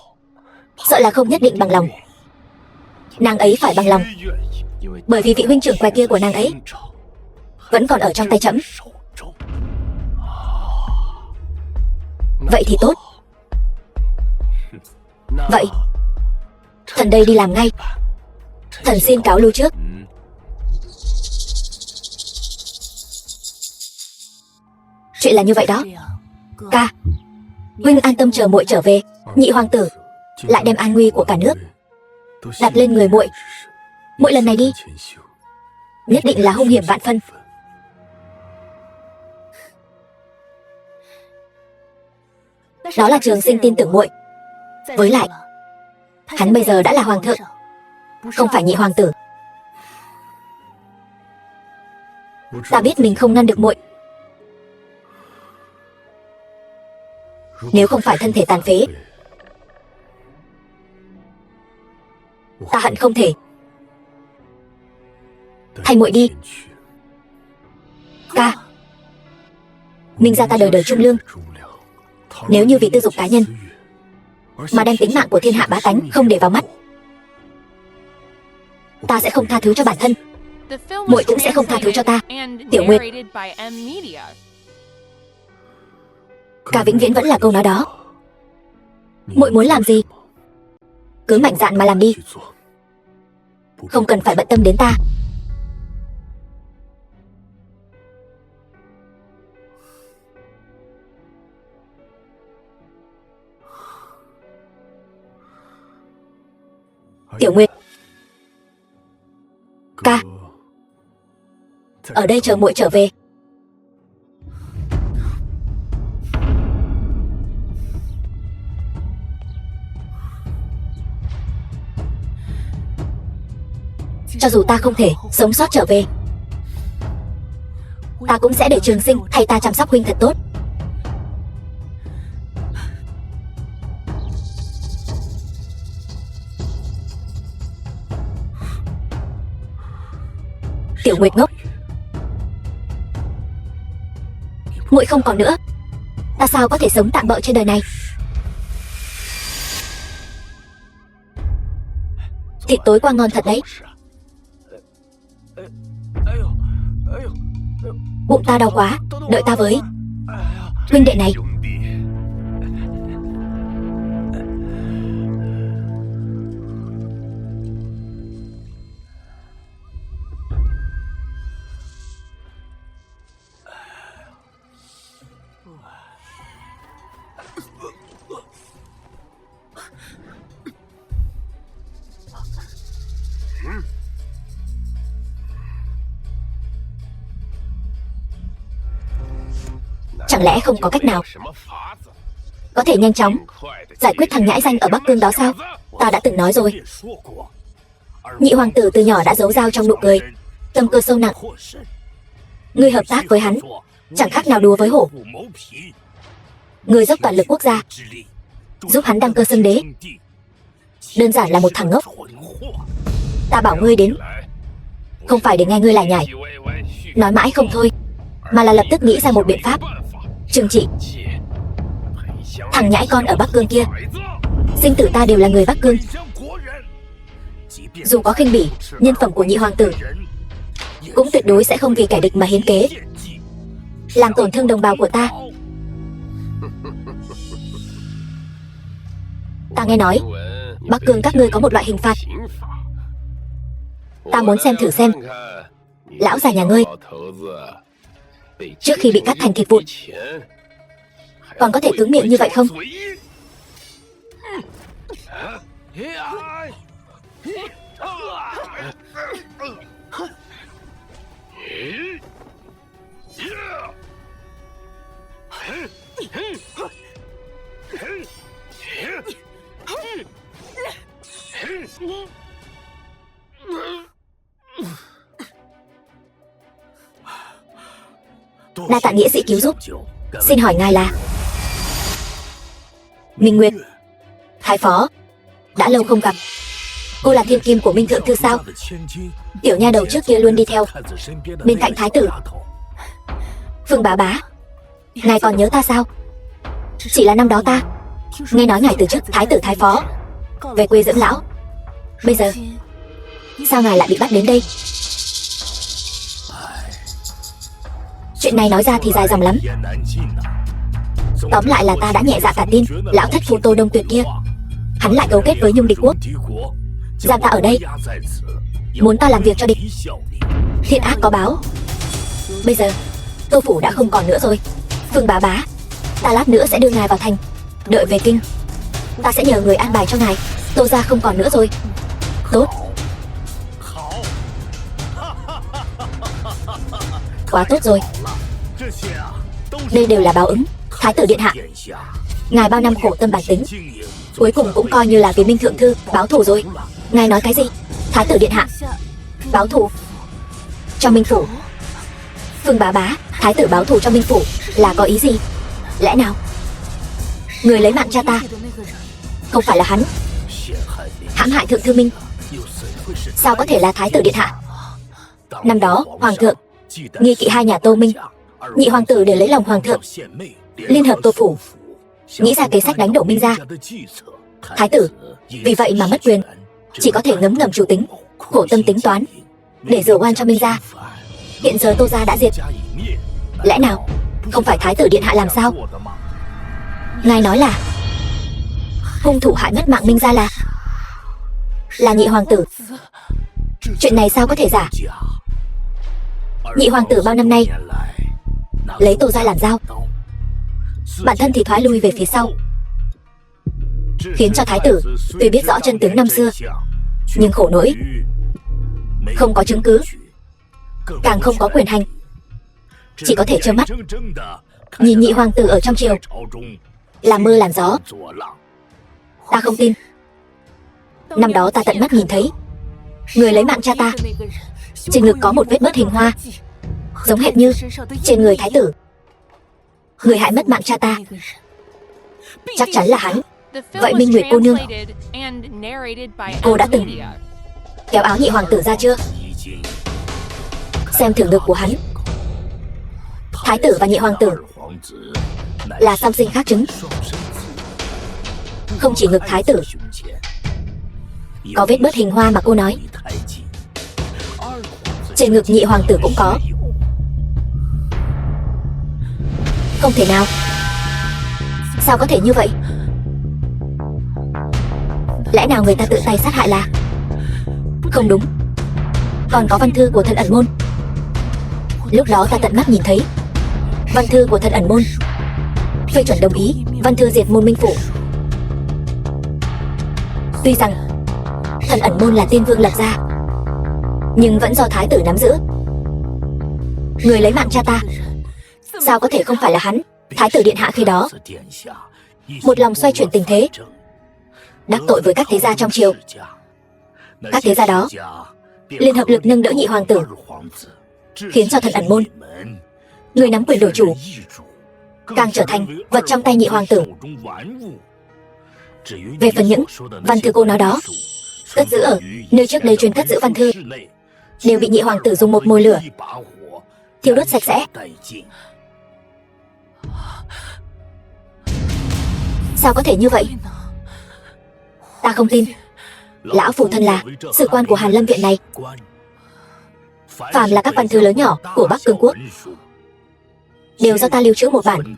sợ là không nhất định bằng lòng. Nàng ấy phải bằng lòng, bởi vì vị huynh trưởng què kia của nàng ấy vẫn còn ở trong tay trẫm. Vậy thì tốt. Vậy thần đây đi làm ngay. Thần xin cáo lui trước. Chuyện là như vậy đó. Ca, huynh an tâm chờ muội trở về. Nhị hoàng tử lại đem an nguy của cả nước đặt lên người muội. Muội lần này đi nhất định là hung hiểm vạn phân. Đó là Trường Sinh tin tưởng muội. Với lại hắn bây giờ đã là hoàng thượng, không phải nhị hoàng tử. Ta biết mình không ngăn được muội. Nếu không phải thân thể tàn phế, ta hận không thể thay muội đi. Ca, Minh gia ta đời đời trung lương. Nếu như vì tư dục cá nhân mà đem tính mạng của thiên hạ bá tánh không để vào mắt, ta sẽ không tha thứ cho bản thân, muội cũng sẽ không tha thứ cho ta. Tiểu Nguyệt, Ca vĩnh viễn vẫn là câu nói đó. Muội muốn làm gì cứ mạnh dạn mà làm đi, không cần phải bận tâm đến ta. Ca, ở đây chờ muội trở về. Cho dù ta không thể sống sót trở về, ta cũng sẽ để Trường Sinh thay ta chăm sóc huynh thật tốt. Tiểu Nguyệt ngốc, muội không còn nữa, ta sao có thể sống tạm bợ trên đời này. Thịt tối qua ngon thật đấy. Bụng ta đau quá, đợi ta với. Huynh đệ này, chẳng lẽ không có cách nào có thể nhanh chóng giải quyết thằng nhãi danh ở Bắc Cương đó sao? Ta đã từng nói rồi, nhị hoàng tử từ nhỏ đã giấu dao trong nụ cười, tâm cơ sâu nặng. Ngươi hợp tác với hắn chẳng khác nào đùa với hổ. Ngươi dốc toàn lực quốc gia giúp hắn đăng cơ xưng đế, đơn giản là một thằng ngốc. Ta bảo ngươi đến không phải để nghe ngươi lải nhải nói mãi không thôi, mà là lập tức nghĩ ra một biện pháp trừng trị thằng nhãi con ở Bắc Cương kia. Sinh tử ta đều là người Bắc Cương, dù có khinh bỉ nhân phẩm của nhị hoàng tử, cũng tuyệt đối sẽ không vì kẻ địch mà hiến kế làm tổn thương đồng bào của ta. Ta nghe nói Bắc Cương các ngươi có một loại hình phạt, ta muốn xem thử xem lão già nhà ngươi trước khi bị cắt thành thịt vụn còn có thể cứng miệng như vậy không? Đa tạ nghĩa sĩ cứu giúp. Xin hỏi ngài là? Minh Nguyệt, thái phó, đã lâu không gặp. Cô là thiên kim của Minh thượng thư sao? Tiểu nha đầu trước kia luôn đi theo bên cạnh thái tử. Phương bá bá, ngài còn nhớ ta sao? Chỉ là năm đó ta nghe nói ngài từ chức thái tử thái phó về quê dưỡng lão. Bây giờ sao ngài lại bị bắt đến đây? Chuyện này nói ra thì dài dòng lắm. Tóm lại là ta đã nhẹ dạ cả tin lão thất phu Tô Đông Tuyệt kia, hắn lại cấu kết với Nhung địch quốc, giam ta ở đây, muốn ta làm việc cho địch. Thiện ác có báo. Bây giờ Tô phủ đã không còn nữa rồi. Phương bá bá, ta lát nữa sẽ đưa ngài vào thành. Đợi về kinh, ta sẽ nhờ người an bài cho ngài. Tô gia không còn nữa rồi. Tốt, quá tốt rồi. Đây đều là báo ứng. Thái tử điện hạ, ngài bao năm khổ tâm bản tính, cuối cùng cũng coi như là vì Minh thượng thư báo thù rồi. Ngài nói cái gì? Thái tử điện hạ báo thù cho Minh phủ? Phương bá bá, thái tử báo thù cho Minh phủ là có ý gì? Lẽ nào người lấy mạng cha ta không phải là hắn hãm hại thượng thư Minh? Sao có thể là thái tử điện hạ? Năm đó hoàng thượng nghi kỵ hai nhà Tô Minh, nhị hoàng tử để lấy lòng hoàng thượng, liên hợp Tô phủ, nghĩ ra kế sách đánh đổ Minh gia. Thái tử vì vậy mà mất quyền, chỉ có thể ngấm ngầm chủ tính, khổ tâm tính toán để rửa oan cho Minh gia. Hiện giờ Tô gia đã diệt, lẽ nào không phải thái tử điện hạ làm sao? Ngài nói là hung thủ hại mất mạng Minh gia là nhị hoàng tử. Chuyện này sao có thể giả? Nhị hoàng tử bao năm nay lấy Tô gia làm dao, bản thân thì thoái lui về phía sau, khiến cho thái tử tuy biết rõ chân tướng năm xưa, nhưng khổ nỗi không có chứng cứ, càng không có quyền hành, chỉ có thể trơ mắt nhìn nhị hoàng tử ở trong triều làm mưa làm gió. Ta không tin. Năm đó ta tận mắt nhìn thấy người lấy mạng cha ta, trên ngực có một vết bớt hình hoa, giống hệt như trên người thái tử. Người hại mất mạng cha ta chắc chắn là hắn. The film Vậy was Minh Nguyệt cô nương, translated and narrated by cô đã từng Media. kéo áo nhị hoàng tử ra chưa? Xem thử ngực của hắn. Thái tử và nhị hoàng tử là song sinh khác chứng. Không chỉ ngực thái tử có vết bớt hình hoa mà cô nói, trên ngực nhị hoàng tử cũng có. Không thể nào. Sao có thể như vậy? Lẽ nào người ta tự tay sát hại là? Không đúng. Còn có văn thư của thần ẩn môn. Lúc đó ta tận mắt nhìn thấy văn thư của thần ẩn môn phê chuẩn đồng ý văn thư diệt môn Minh Phủ. Tuy rằng thần ẩn môn là tiên vương lập ra, nhưng vẫn do thái tử nắm giữ. Người lấy mạng cha ta sao có thể không phải là hắn? Thái tử điện hạ khi đó một lòng xoay chuyển tình thế, đắc tội với các thế gia trong triều. Các thế gia đó liên hợp lực nâng đỡ nhị hoàng tử, khiến cho thần ẩn môn, người nắm quyền đổi chủ, càng trở thành vật trong tay nhị hoàng tử. Về phần những văn thư cô nói đó, cất giữ ở nơi trước đây chuyên cất giữ văn thư, đều bị nhị hoàng tử dùng một mồi lửa thiêu đốt sạch sẽ. Sao có thể như vậy? Ta không tin. Lão phụ thân là sử quan của Hàn Lâm viện này. Phàm là các văn thư lớn nhỏ của Bắc Cương quốc đều do ta lưu trữ một bản,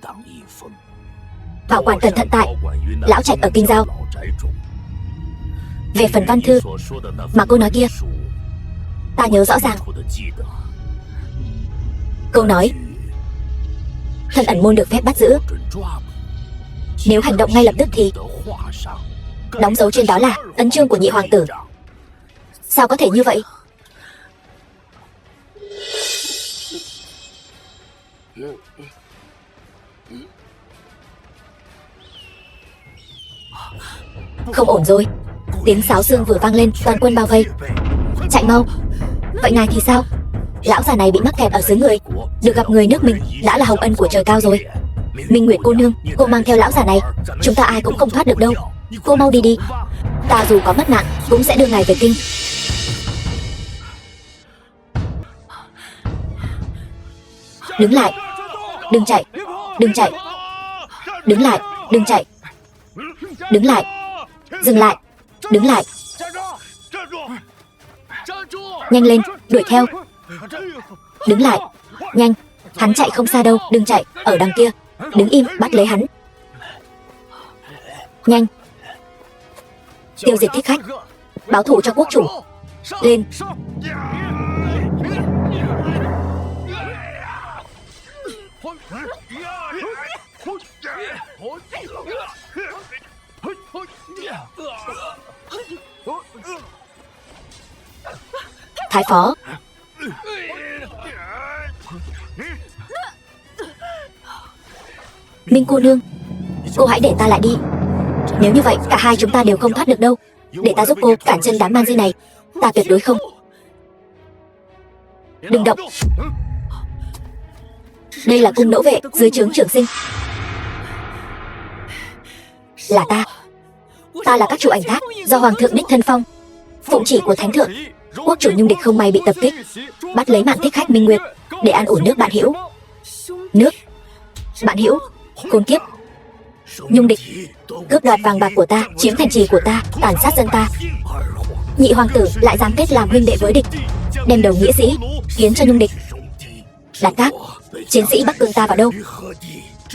bảo quản cẩn thận tại lão trạch ở Kinh Giao. Về phần văn thư mà cô nói kia, ta nhớ rõ ràng. Câu nói thần ẩn môn được phép bắt giữ, nếu hành động ngay lập tức thì đóng dấu trên đó là ấn chương của nhị hoàng tử. Sao có thể như vậy? Không ổn rồi. Tiếng sáo xương vừa vang lên, toàn quân bao vây. Chạy mau. Vậy ngài thì sao? Lão già này bị mắc kẹt ở xứ người, được gặp người nước mình đã là hồng ân của trời cao rồi. Minh Nguyệt cô nương, cô mang theo lão già này, chúng ta ai cũng không thoát được đâu. Cô mau đi đi. Ta dù có mất mạng cũng sẽ đưa ngài về kinh. Đứng lại. Đừng chạy. Đừng chạy. Đứng lại. Đừng chạy. Đứng lại. Dừng lại. Đứng lại. Nhanh lên, đuổi theo. Đứng lại. Nhanh. Hắn chạy không xa đâu, đừng chạy. Ở đằng kia. Đứng im, bắt lấy hắn. Nhanh. Tiêu diệt thích khách, báo thù cho quốc chủ. Lên. Thái phó. Minh cô nương, cô hãy để ta lại đi. Nếu như vậy cả hai chúng ta đều không thoát được đâu. Để ta giúp cô cản chân đám man di này. Ta tuyệt đối không. Đừng động. Đây là cung nỗ vệ dưới trướng trưởng sinh. Là ta. Ta là các chủ ảnh thác do hoàng thượng đích thân phong, phụng chỉ của thánh thượng. Quốc chủ Nhung Địch không may bị tập kích, bắt lấy mạng thích khách Minh Nguyệt để an ủi nước bạn hữu. Nước bạn hữu? Khốn kiếp. Nhung Địch cướp đoạt vàng bạc của ta, chiếm thành trì của ta, tàn sát dân ta. Nhị hoàng tử lại dám kết làm huynh đệ với địch, đem đầu nghĩa sĩ hiến cho Nhung Địch. Đặt các chiến sĩ Bắc Cương ta vào đâu?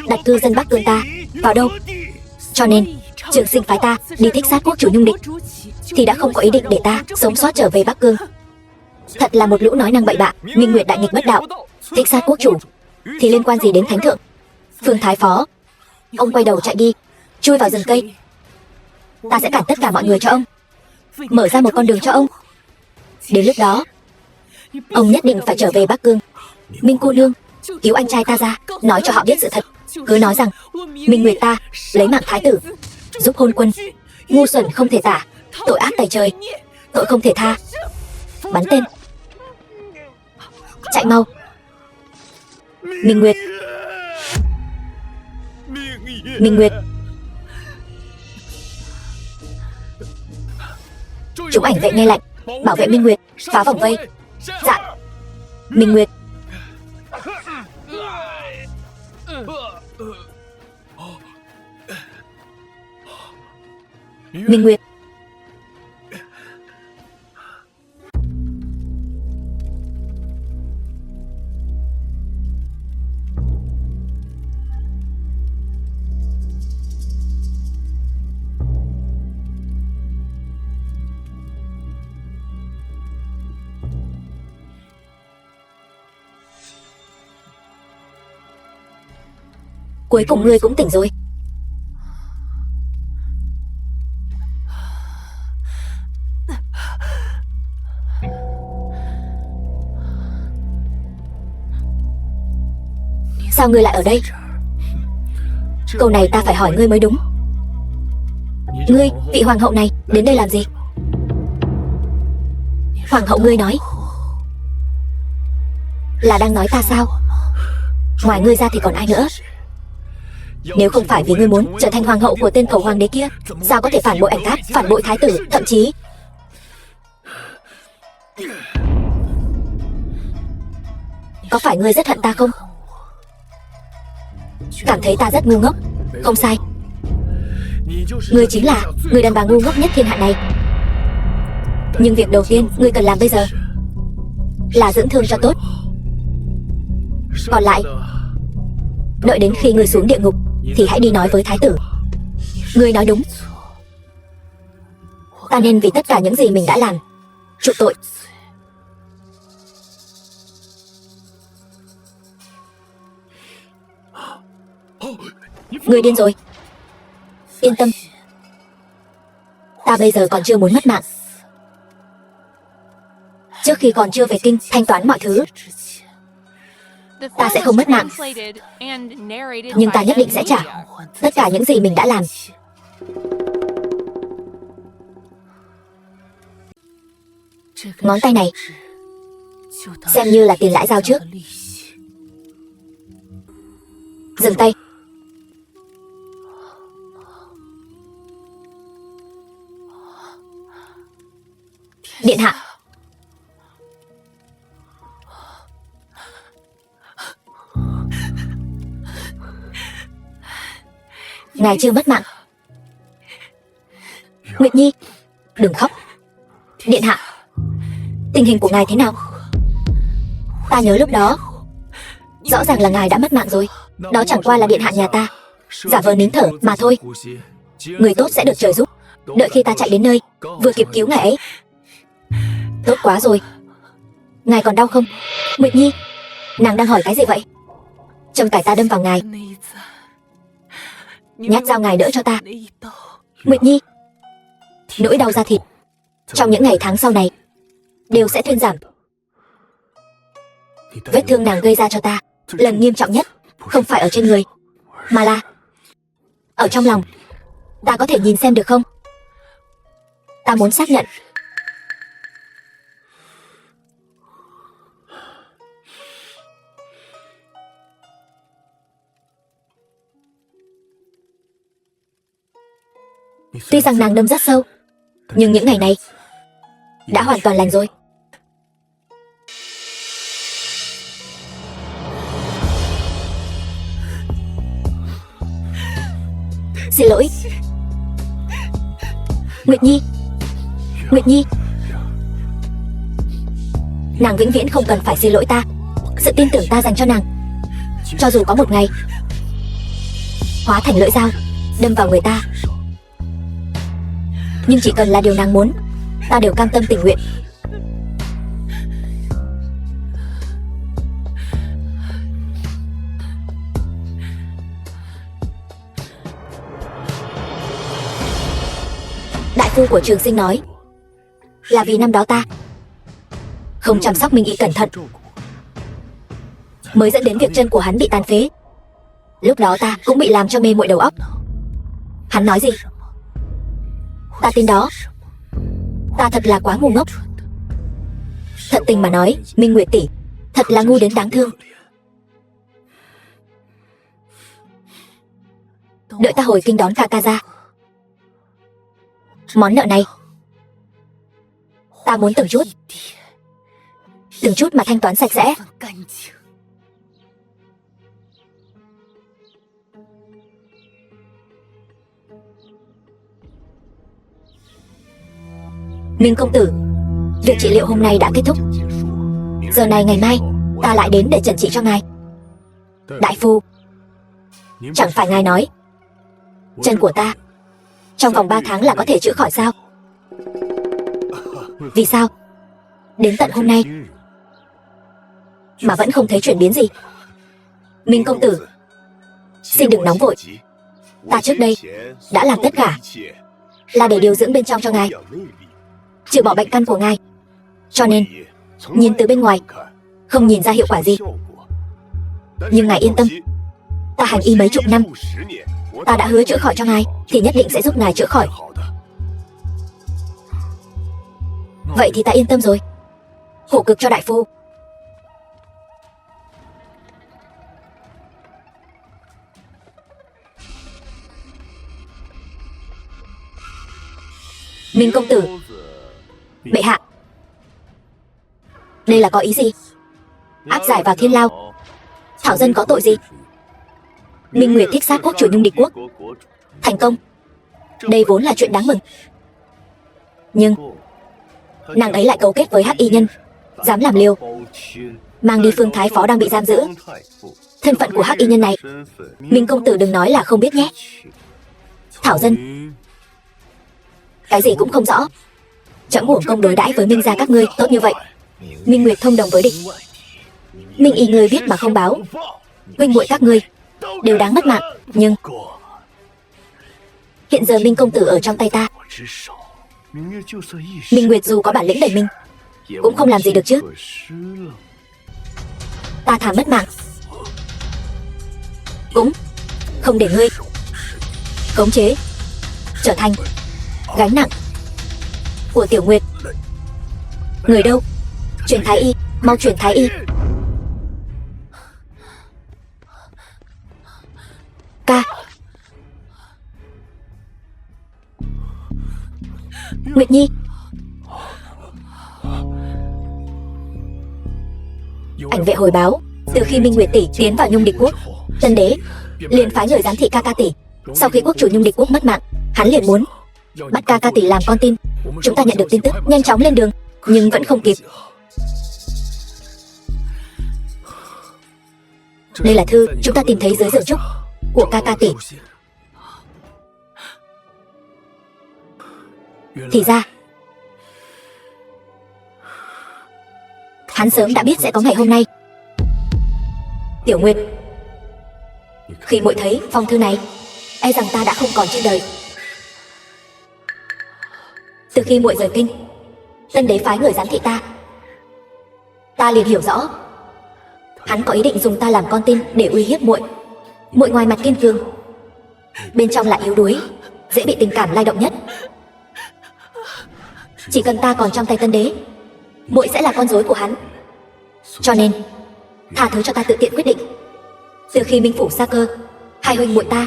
Đặt cư dân Bắc Cương ta vào đâu? Cho nên trường sinh phái ta đi thích sát quốc chủ Nhung Địch thì đã không có ý định để ta sống sót trở về Bắc Cương. Thật là một lũ nói năng bậy bạ. Minh Nguyệt đại nghịch bất đạo, thích sát quốc chủ thì liên quan gì đến thánh thượng? Phương thái phó, ông quay đầu chạy đi, chui vào rừng cây. Ta sẽ cản tất cả mọi người cho ông, mở ra một con đường cho ông. Đến lúc đó Ông nhất định phải trở về Bắc Cương. Minh cô nương, cứu anh trai ta ra, nói cho họ biết sự thật. Cứ nói rằng Minh Nguyệt ta lấy mạng thái tử, giúp hôn quân. Ngu xuẩn không thể tả, tội ác tày trời, tội không thể tha. Bắn tên. Chạy mau. Minh Nguyệt. Minh Nguyệt. Chúng ảnh vệ nghe lệnh, bảo vệ Minh Nguyệt, phá vòng vây. Dạ. Minh Nguyệt. Minh Nguyệt. Cuối cùng ngươi cũng tỉnh rồi. Sao ngươi lại ở đây? Câu này ta phải hỏi ngươi mới đúng. Ngươi, vị hoàng hậu này, đến đây làm gì? Hoàng hậu ngươi nói là đang nói ta sao? Ngoài ngươi ra thì còn ai nữa? Nếu không phải vì ngươi muốn trở thành hoàng hậu của tên cầu hoàng đế kia, sao có thể phản bội ảnh cát, phản bội thái tử, thậm chí có phải ngươi rất hận ta không? Cảm thấy ta rất ngu ngốc. Không sai, ngươi chính là người đàn bà ngu ngốc nhất thiên hạ này. Nhưng việc đầu tiên ngươi cần làm bây giờ là dưỡng thương cho tốt. Còn lại, đợi đến khi ngươi xuống địa ngục thì hãy đi nói với thái tử. Ngươi nói đúng. Ta nên vì tất cả những gì mình đã làm chịu tội. Ngươi điên rồi. Yên tâm, ta bây giờ còn chưa muốn mất mạng. Trước khi còn chưa về kinh thanh toán mọi thứ, ta sẽ không mất mạng. Nhưng ta nhất định sẽ trả tất cả những gì mình đã làm. Ngón tay này xem như là tiền lãi giao trước. Dừng tay. Điện hạ. Ngài chưa mất mạng. Nguyệt Nhi, đừng khóc. Điện hạ, tình hình của ngài thế nào? Ta nhớ lúc đó rõ ràng là ngài đã mất mạng rồi. Đó chẳng qua là điện hạ nhà ta giả vờ nín thở mà thôi. Người tốt sẽ được trời giúp. Đợi khi ta chạy đến nơi, vừa kịp cứu ngài ấy. Tốt quá rồi. Ngài còn đau không? Nguyệt Nhi, nàng đang hỏi cái gì vậy? Châm cải ta đâm vào ngài. Nhát dao ngài đỡ cho ta. Nguyệt Nhi, nỗi đau da thịt trong những ngày tháng sau này đều sẽ thuyên giảm. Vết thương nàng gây ra cho ta lần nghiêm trọng nhất không phải ở trên người, mà là ở trong lòng. Ta có thể nhìn xem được không? Ta muốn xác nhận. Tuy rằng nàng đâm rất sâu, nhưng những ngày này đã hoàn toàn lành rồi. Xin lỗi. Nguyệt Nhi. Nguyệt Nhi, nàng vĩnh viễn không cần phải xin lỗi ta. Sự tin tưởng ta dành cho nàng, cho dù có một ngày hóa thành lưỡi dao đâm vào người ta, nhưng chỉ cần là điều nàng muốn, ta đều cam tâm tình nguyện. Đại phu của Trường Sinh nói là vì năm đó ta không chăm sóc Minh Y cẩn thận, mới dẫn đến việc chân của hắn bị tàn phế. Lúc đó ta cũng bị làm cho mê muội đầu óc. Hắn nói gì? Ta tin đó. Ta thật là quá ngu ngốc. Thật tình mà nói, Minh Nguyệt tỷ thật là ngu đến đáng thương. Đợi ta hồi kinh đón ca ca ra. Món nợ này ta muốn từng chút mà thanh toán sạch sẽ. Minh công tử, việc trị liệu hôm nay đã kết thúc. Giờ này ngày mai ta lại đến để trần trị cho ngài. Đại phu, chẳng phải ngài nói chân của ta trong vòng 3 tháng là có thể chữa khỏi sao? Vì sao đến tận hôm nay mà vẫn không thấy chuyển biến gì? Minh công tử, xin đừng nóng vội. Ta trước đây đã làm tất cả là để điều dưỡng bên trong cho ngài, trừ bỏ bệnh căn của ngài. Cho nên nhìn từ bên ngoài không nhìn ra hiệu quả gì. Nhưng ngài yên tâm, ta hành y mấy chục năm, ta đã hứa chữa khỏi cho ngài thì nhất định sẽ giúp ngài chữa khỏi. Vậy thì ta yên tâm rồi. Khổ cực cho đại phu. Minh công tử, bệ hạ, đây là có ý gì? Áp giải vào thiên lao, thảo dân có tội gì? Minh Nguyệt thích sát quốc chủ Nhung Địch quốc thành công, đây vốn là chuyện đáng mừng. Nhưng nàng ấy lại cấu kết với hắc y nhân, dám làm liều mang đi Phương Thái Phó đang bị giam giữ. Thân phận của hắc y nhân này Minh công tử đừng nói là không biết nhé. Thảo dân cái gì cũng không rõ. Trẫm uổng công đối đãi với Minh gia các ngươi tốt như vậy. Minh Nguyệt thông đồng với địch, Minh y ngươi biết mà không báo, huynh muội các ngươi đều đáng mất mạng. Nhưng hiện giờ Minh công tử ở trong tay ta, Minh Nguyệt dù có bản lĩnh đẩy mình cũng không làm gì được chứ. Ta thà mất mạng cũng không để ngươi khống chế trở thành gánh nặng của Tiểu Nguyệt. Người đâu? Truyền thái y, mau truyền thái y. Ca. Nguyệt Nhi. Ảnh vệ hồi báo, từ khi Minh Nguyệt tỷ tiến vào Nhung Địch quốc, Tân đế liền phái người giám thị ca ca tỷ. Sau khi quốc chủ Nhung Địch quốc mất mạng, hắn liền muốn bắt ca ca tỷ làm con tin. Chúng ta nhận được tin tức, nhanh chóng lên đường, nhưng vẫn không kịp. Đây là thư chúng ta tìm thấy dưới giường trúc của ca ca tỷ. Thì ra hắn sớm đã biết sẽ có ngày hôm nay. Tiểu Nguyệt, khi muội thấy phong thư này, e rằng ta đã không còn trên đời. Từ khi muội rời kinh, Tân đế phái người giám thị ta liền hiểu rõ hắn có ý định dùng ta làm con tin để uy hiếp muội. Muội ngoài mặt kiên cường, bên trong lại yếu đuối, dễ bị tình cảm lay động nhất. Chỉ cần ta còn trong tay Tân đế, muội sẽ là con rối của hắn. Cho nên tha thứ cho ta tự tiện quyết định. Từ khi Minh phủ xa cơ, hai huynh muội ta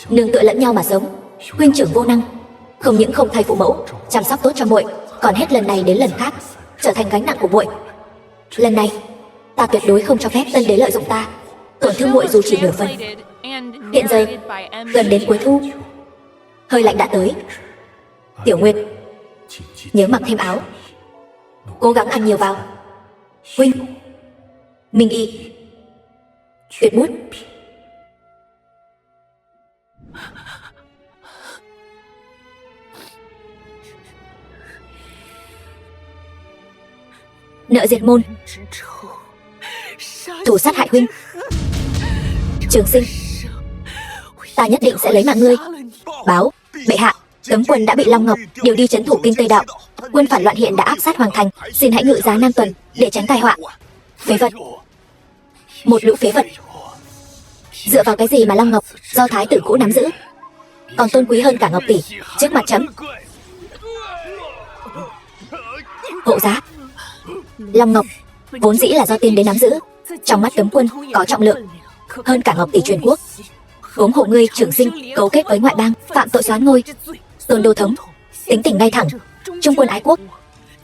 nương tựa lẫn nhau mà sống. Huynh trưởng vô năng, không những không thay phụ mẫu chăm sóc tốt cho muội, còn hết lần này đến lần khác trở thành gánh nặng của muội. Lần này ta tuyệt đối không cho phép Tân đế lợi dụng ta, tổn thương muội dù chỉ nửa phần. Hiện giờ gần đến cuối thu, hơi lạnh đã tới. Tiểu Nguyệt, nhớ mặc thêm áo, cố gắng ăn nhiều vào. Huynh. Minh y tuyệt bút. Nợ diệt môn, thủ sát hại huynh. Trường Sinh, ta nhất định sẽ lấy mạng ngươi báo bệ hạ. Cấm quân đã bị Long Ngọc điều đi trấn thủ Kinh Tây Đạo. Quân phản loạn hiện đã áp sát hoàng thành, xin hãy ngự giá Nam Tuần để tránh tai họa. Phế vật, một lũ phế vật. Dựa vào cái gì mà Long Ngọc do thái tử cũ nắm giữ còn tôn quý hơn cả Ngọc tỷ trước mặt trẫm? Hộ giá, Long Ngọc vốn dĩ là do tiên đế nắm giữ, trong mắt cấm quân có trọng lượng hơn cả Ngọc tỷ truyền quốc. Huống hộ ngươi trưởng sinh cấu kết với ngoại bang, phạm tội soán ngôi, tôn đô thống, tính tình ngay thẳng, trung quân ái quốc,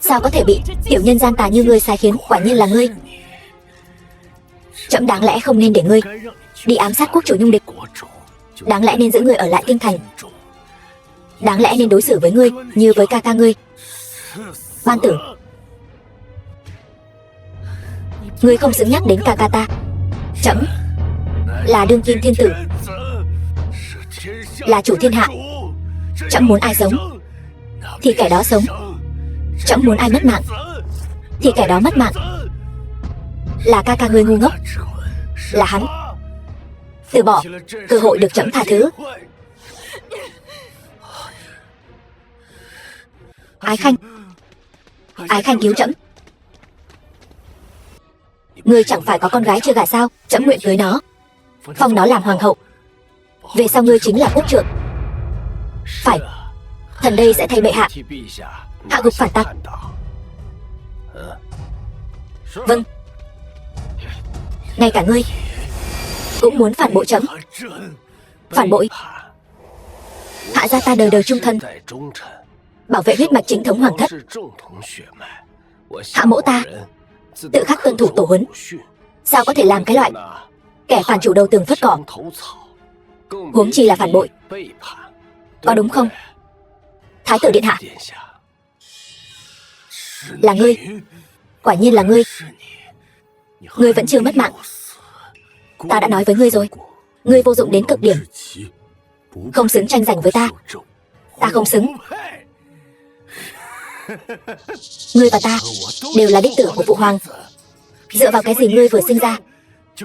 sao có thể bị tiểu nhân gian tà như ngươi sai khiến? Quả nhiên là ngươi. Trẫm đáng lẽ không nên để ngươi đi ám sát quốc chủ Nhung địch, đáng lẽ nên giữ ngươi ở lại kinh thành, đáng lẽ nên đối xử với ngươi như với ca ca ngươi. Ban tử, ngươi không xứng nhắc đến ca ca ta. Trẫm là đương kim thiên tử, là chủ thiên hạ. Trẫm muốn ai sống thì kẻ đó sống, trẫm muốn ai mất mạng thì kẻ đó mất mạng. Là ca ca ngươi ngu ngốc, là hắn từ bỏ cơ hội được trẫm tha thứ. Ái Khanh, Ái Khanh cứu trẫm. Ngươi chẳng phải có con gái chưa gả sao? Trẫm nguyện cưới nó, phong nó làm hoàng hậu. Về sau ngươi chính là quốc trượng. Phải, thần đây sẽ thay bệ hạ hạ gục phản tặc. Vâng. Ngay cả ngươi cũng muốn phản bội trẫm? Phản bội? Hạ gia ta đời đời trung thân, bảo vệ huyết mạch chính thống hoàng thất. Hạ mẫu ta tự khắc tuân thủ tổ huấn, sao có thể làm cái loại kẻ phản chủ đầu tường phất cỏ? Huống chi là phản bội, có đúng không? Thái tử điện hạ, là ngươi, quả nhiên là ngươi. Ngươi vẫn chưa mất mạng. Ta đã nói với ngươi rồi, ngươi vô dụng đến cực điểm, không xứng tranh giành với ta. Ta không xứng. Ngươi và ta đều là đích tử của phụ hoàng. Dựa vào cái gì ngươi vừa sinh ra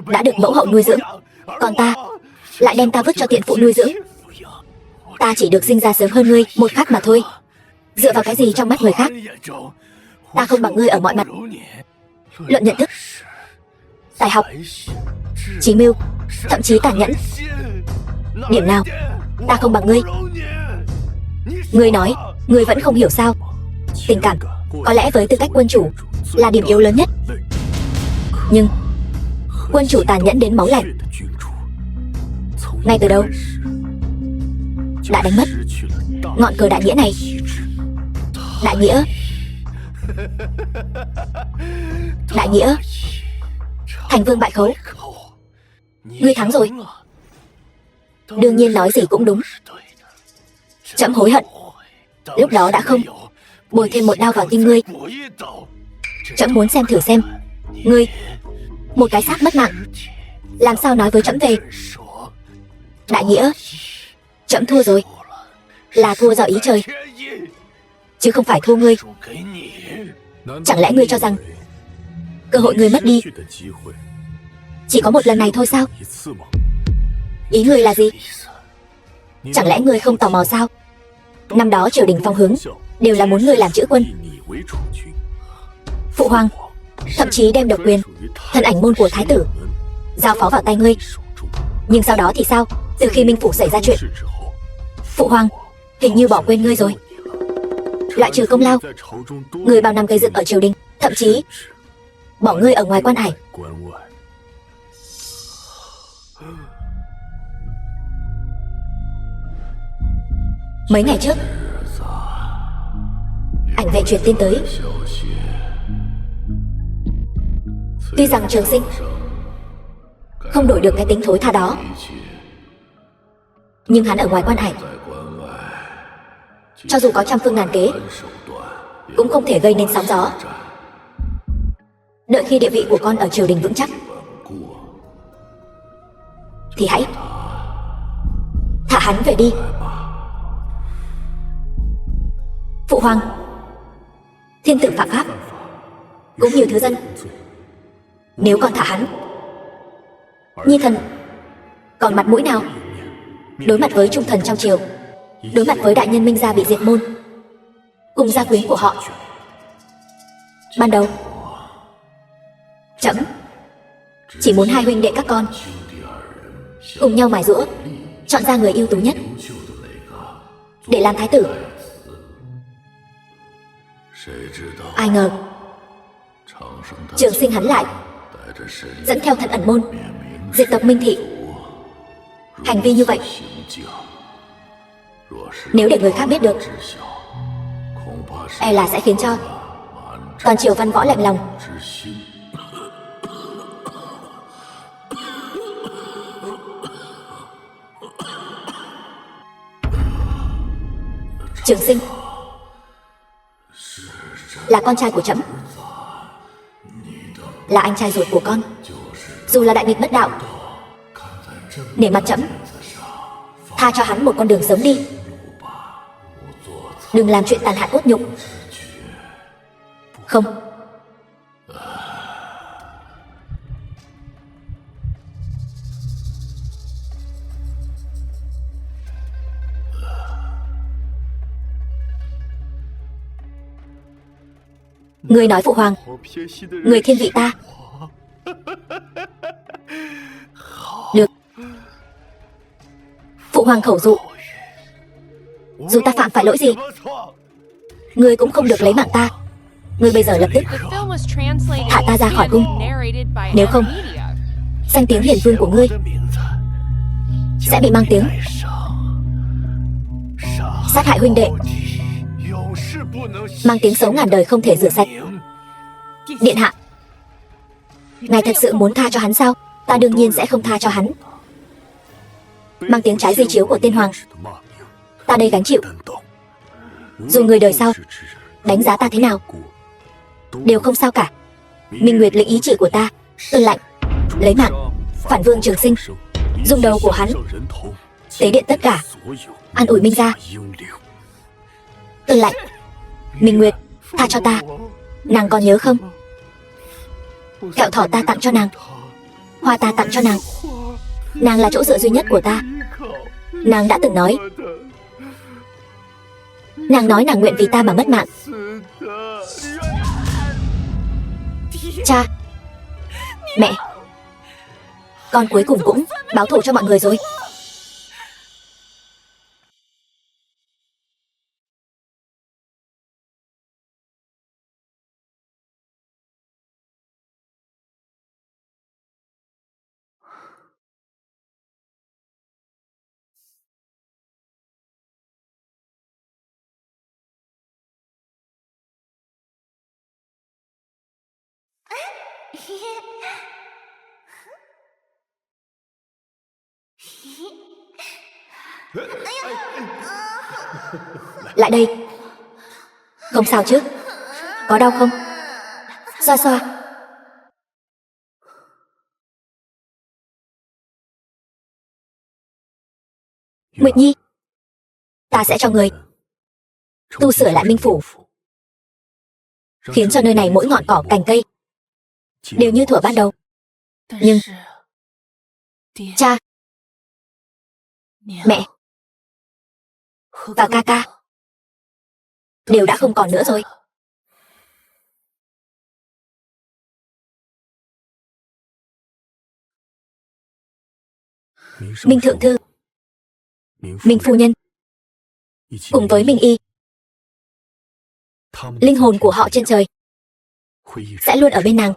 đã được mẫu hậu nuôi dưỡng, còn ta lại đem ta vứt cho tiện phụ nuôi dưỡng? Ta chỉ được sinh ra sớm hơn ngươi một khắc mà thôi. Dựa vào cái gì trong mắt người khác ta không bằng ngươi ở mọi mặt? Luận nhận thức, tài học, chí mưu, thậm chí tàn nhẫn, điểm nào ta không bằng ngươi? Ngươi nói ngươi vẫn không hiểu sao? Tình cảm có lẽ với tư cách quân chủ là điểm yếu lớn nhất, nhưng quân chủ tàn nhẫn đến máu lạnh ngay từ đầu đã đánh mất ngọn cờ đại nghĩa này. Đại nghĩa, đại nghĩa, thành vương bại khấu. Ngươi thắng rồi. Đương nhiên nói gì cũng đúng. Trẫm hối hận lúc đó đã không bồi thêm một đao vào tim ngươi. Trẫm muốn xem thử xem ngươi, một cái xác mất mạng, làm sao nói với trẫm về đại nghĩa. Trẫm thua rồi, là thua do ý trời, chứ không phải thua ngươi. Chẳng lẽ ngươi cho rằng cơ hội ngươi mất đi chỉ có một lần này thôi sao? Ý ngươi là gì? Chẳng lẽ ngươi không tò mò sao? Năm đó triều đình phong hướng đều là muốn ngươi làm chữ quân. Phụ hoàng thậm chí đem độc quyền thân ảnh môn của thái tử giao phó vào tay ngươi. Nhưng sau đó thì sao? Từ khi Minh Phủ xảy ra chuyện, phụ hoàng hình như bỏ quên ngươi rồi. Loại trừ công lao ngươi bao năm gây dựng ở triều đình, thậm chí bỏ ngươi ở ngoài quan ải. Mấy ngày trước ảnh vệ truyền tin tới, tuy rằng Trường Sinh không đổi được cái tính thối tha đó, nhưng hắn ở ngoài quan ải, cho dù có trăm phương ngàn kế cũng không thể gây nên sóng gió. Đợi khi địa vị của con ở triều đình vững chắc thì hãy thả hắn về đi. Phụ hoàng, thiên tử phạm pháp cũng như thứ dân, nếu còn thả hắn, nhi thần còn mặt mũi nào đối mặt với trung thần trong triều? đối mặt với đại nhân Minh gia bị diệt môn cùng gia quyến của họ. Ban đầu trẫm chỉ muốn hai huynh đệ các con cùng nhau mài giũa, chọn ra người ưu tú nhất để làm thái tử. Ai ngờ Trường Sinh hắn lại dẫn theo thần ẩn môn diệt tộc Minh thị. Hành vi như vậy nếu để người khác biết được, e là sẽ khiến cho toàn triều văn võ lạnh lòng. Trường Sinh là con trai của trẫm, là anh trai ruột của con. Dù là đại nghịch bất đạo, nể mặt trẫm, tha cho hắn một con đường sống đi. Đừng làm chuyện tàn hại cốt nhục. Không. Người nói phụ hoàng, người thiên vị ta. Được. Phụ hoàng khẩu dụ, dù ta phạm phải lỗi gì, ngươi cũng không được lấy mạng ta. Ngươi bây giờ lập tức The film was translated thả ta ra khỏi cung. and narrated by Nếu không, Media. danh tiếng hiền vương của ngươi sẽ bị mang tiếng. Sát hại huynh đệ, mang tiếng xấu ngàn đời không thể rửa sạch. Điện hạ, ngài thật sự muốn tha cho hắn sao? Ta đương nhiên sẽ không tha cho hắn. Mang tiếng trái di chiếu của tiên hoàng, ta đây gánh chịu. Dù người đời sau đánh giá ta thế nào đều không sao cả. Minh Nguyệt lĩnh ý chỉ của ta, Ơn Lạnh lấy mạng phản vương Trường Sinh, dùng đầu của hắn tế điện tất cả, an ủi Minh gia. Ơn Lạnh, Minh Nguyệt, tha cho ta. Nàng còn nhớ không? Kẹo thỏ ta tặng cho nàng, hoa ta tặng cho nàng. Nàng là chỗ dựa duy nhất của ta. Nàng đã từng nói, nàng nói nàng nguyện vì ta mà mất mạng. Cha, mẹ, con cuối cùng cũng báo thù cho mọi người rồi. Lại đây. Không sao chứ? Có đau không? Xoa xoa. Nguyệt Nhi, ta sẽ cho người tu sửa lại Minh Phủ, khiến cho nơi này mỗi ngọn cỏ cành cây đều như thuở ban đầu. Nhưng cha, mẹ và ca ca đều đã không còn nữa rồi. Minh Thượng Thư, Minh Phu Nhân cùng với Minh Y, linh hồn của họ trên trời sẽ luôn ở bên nàng.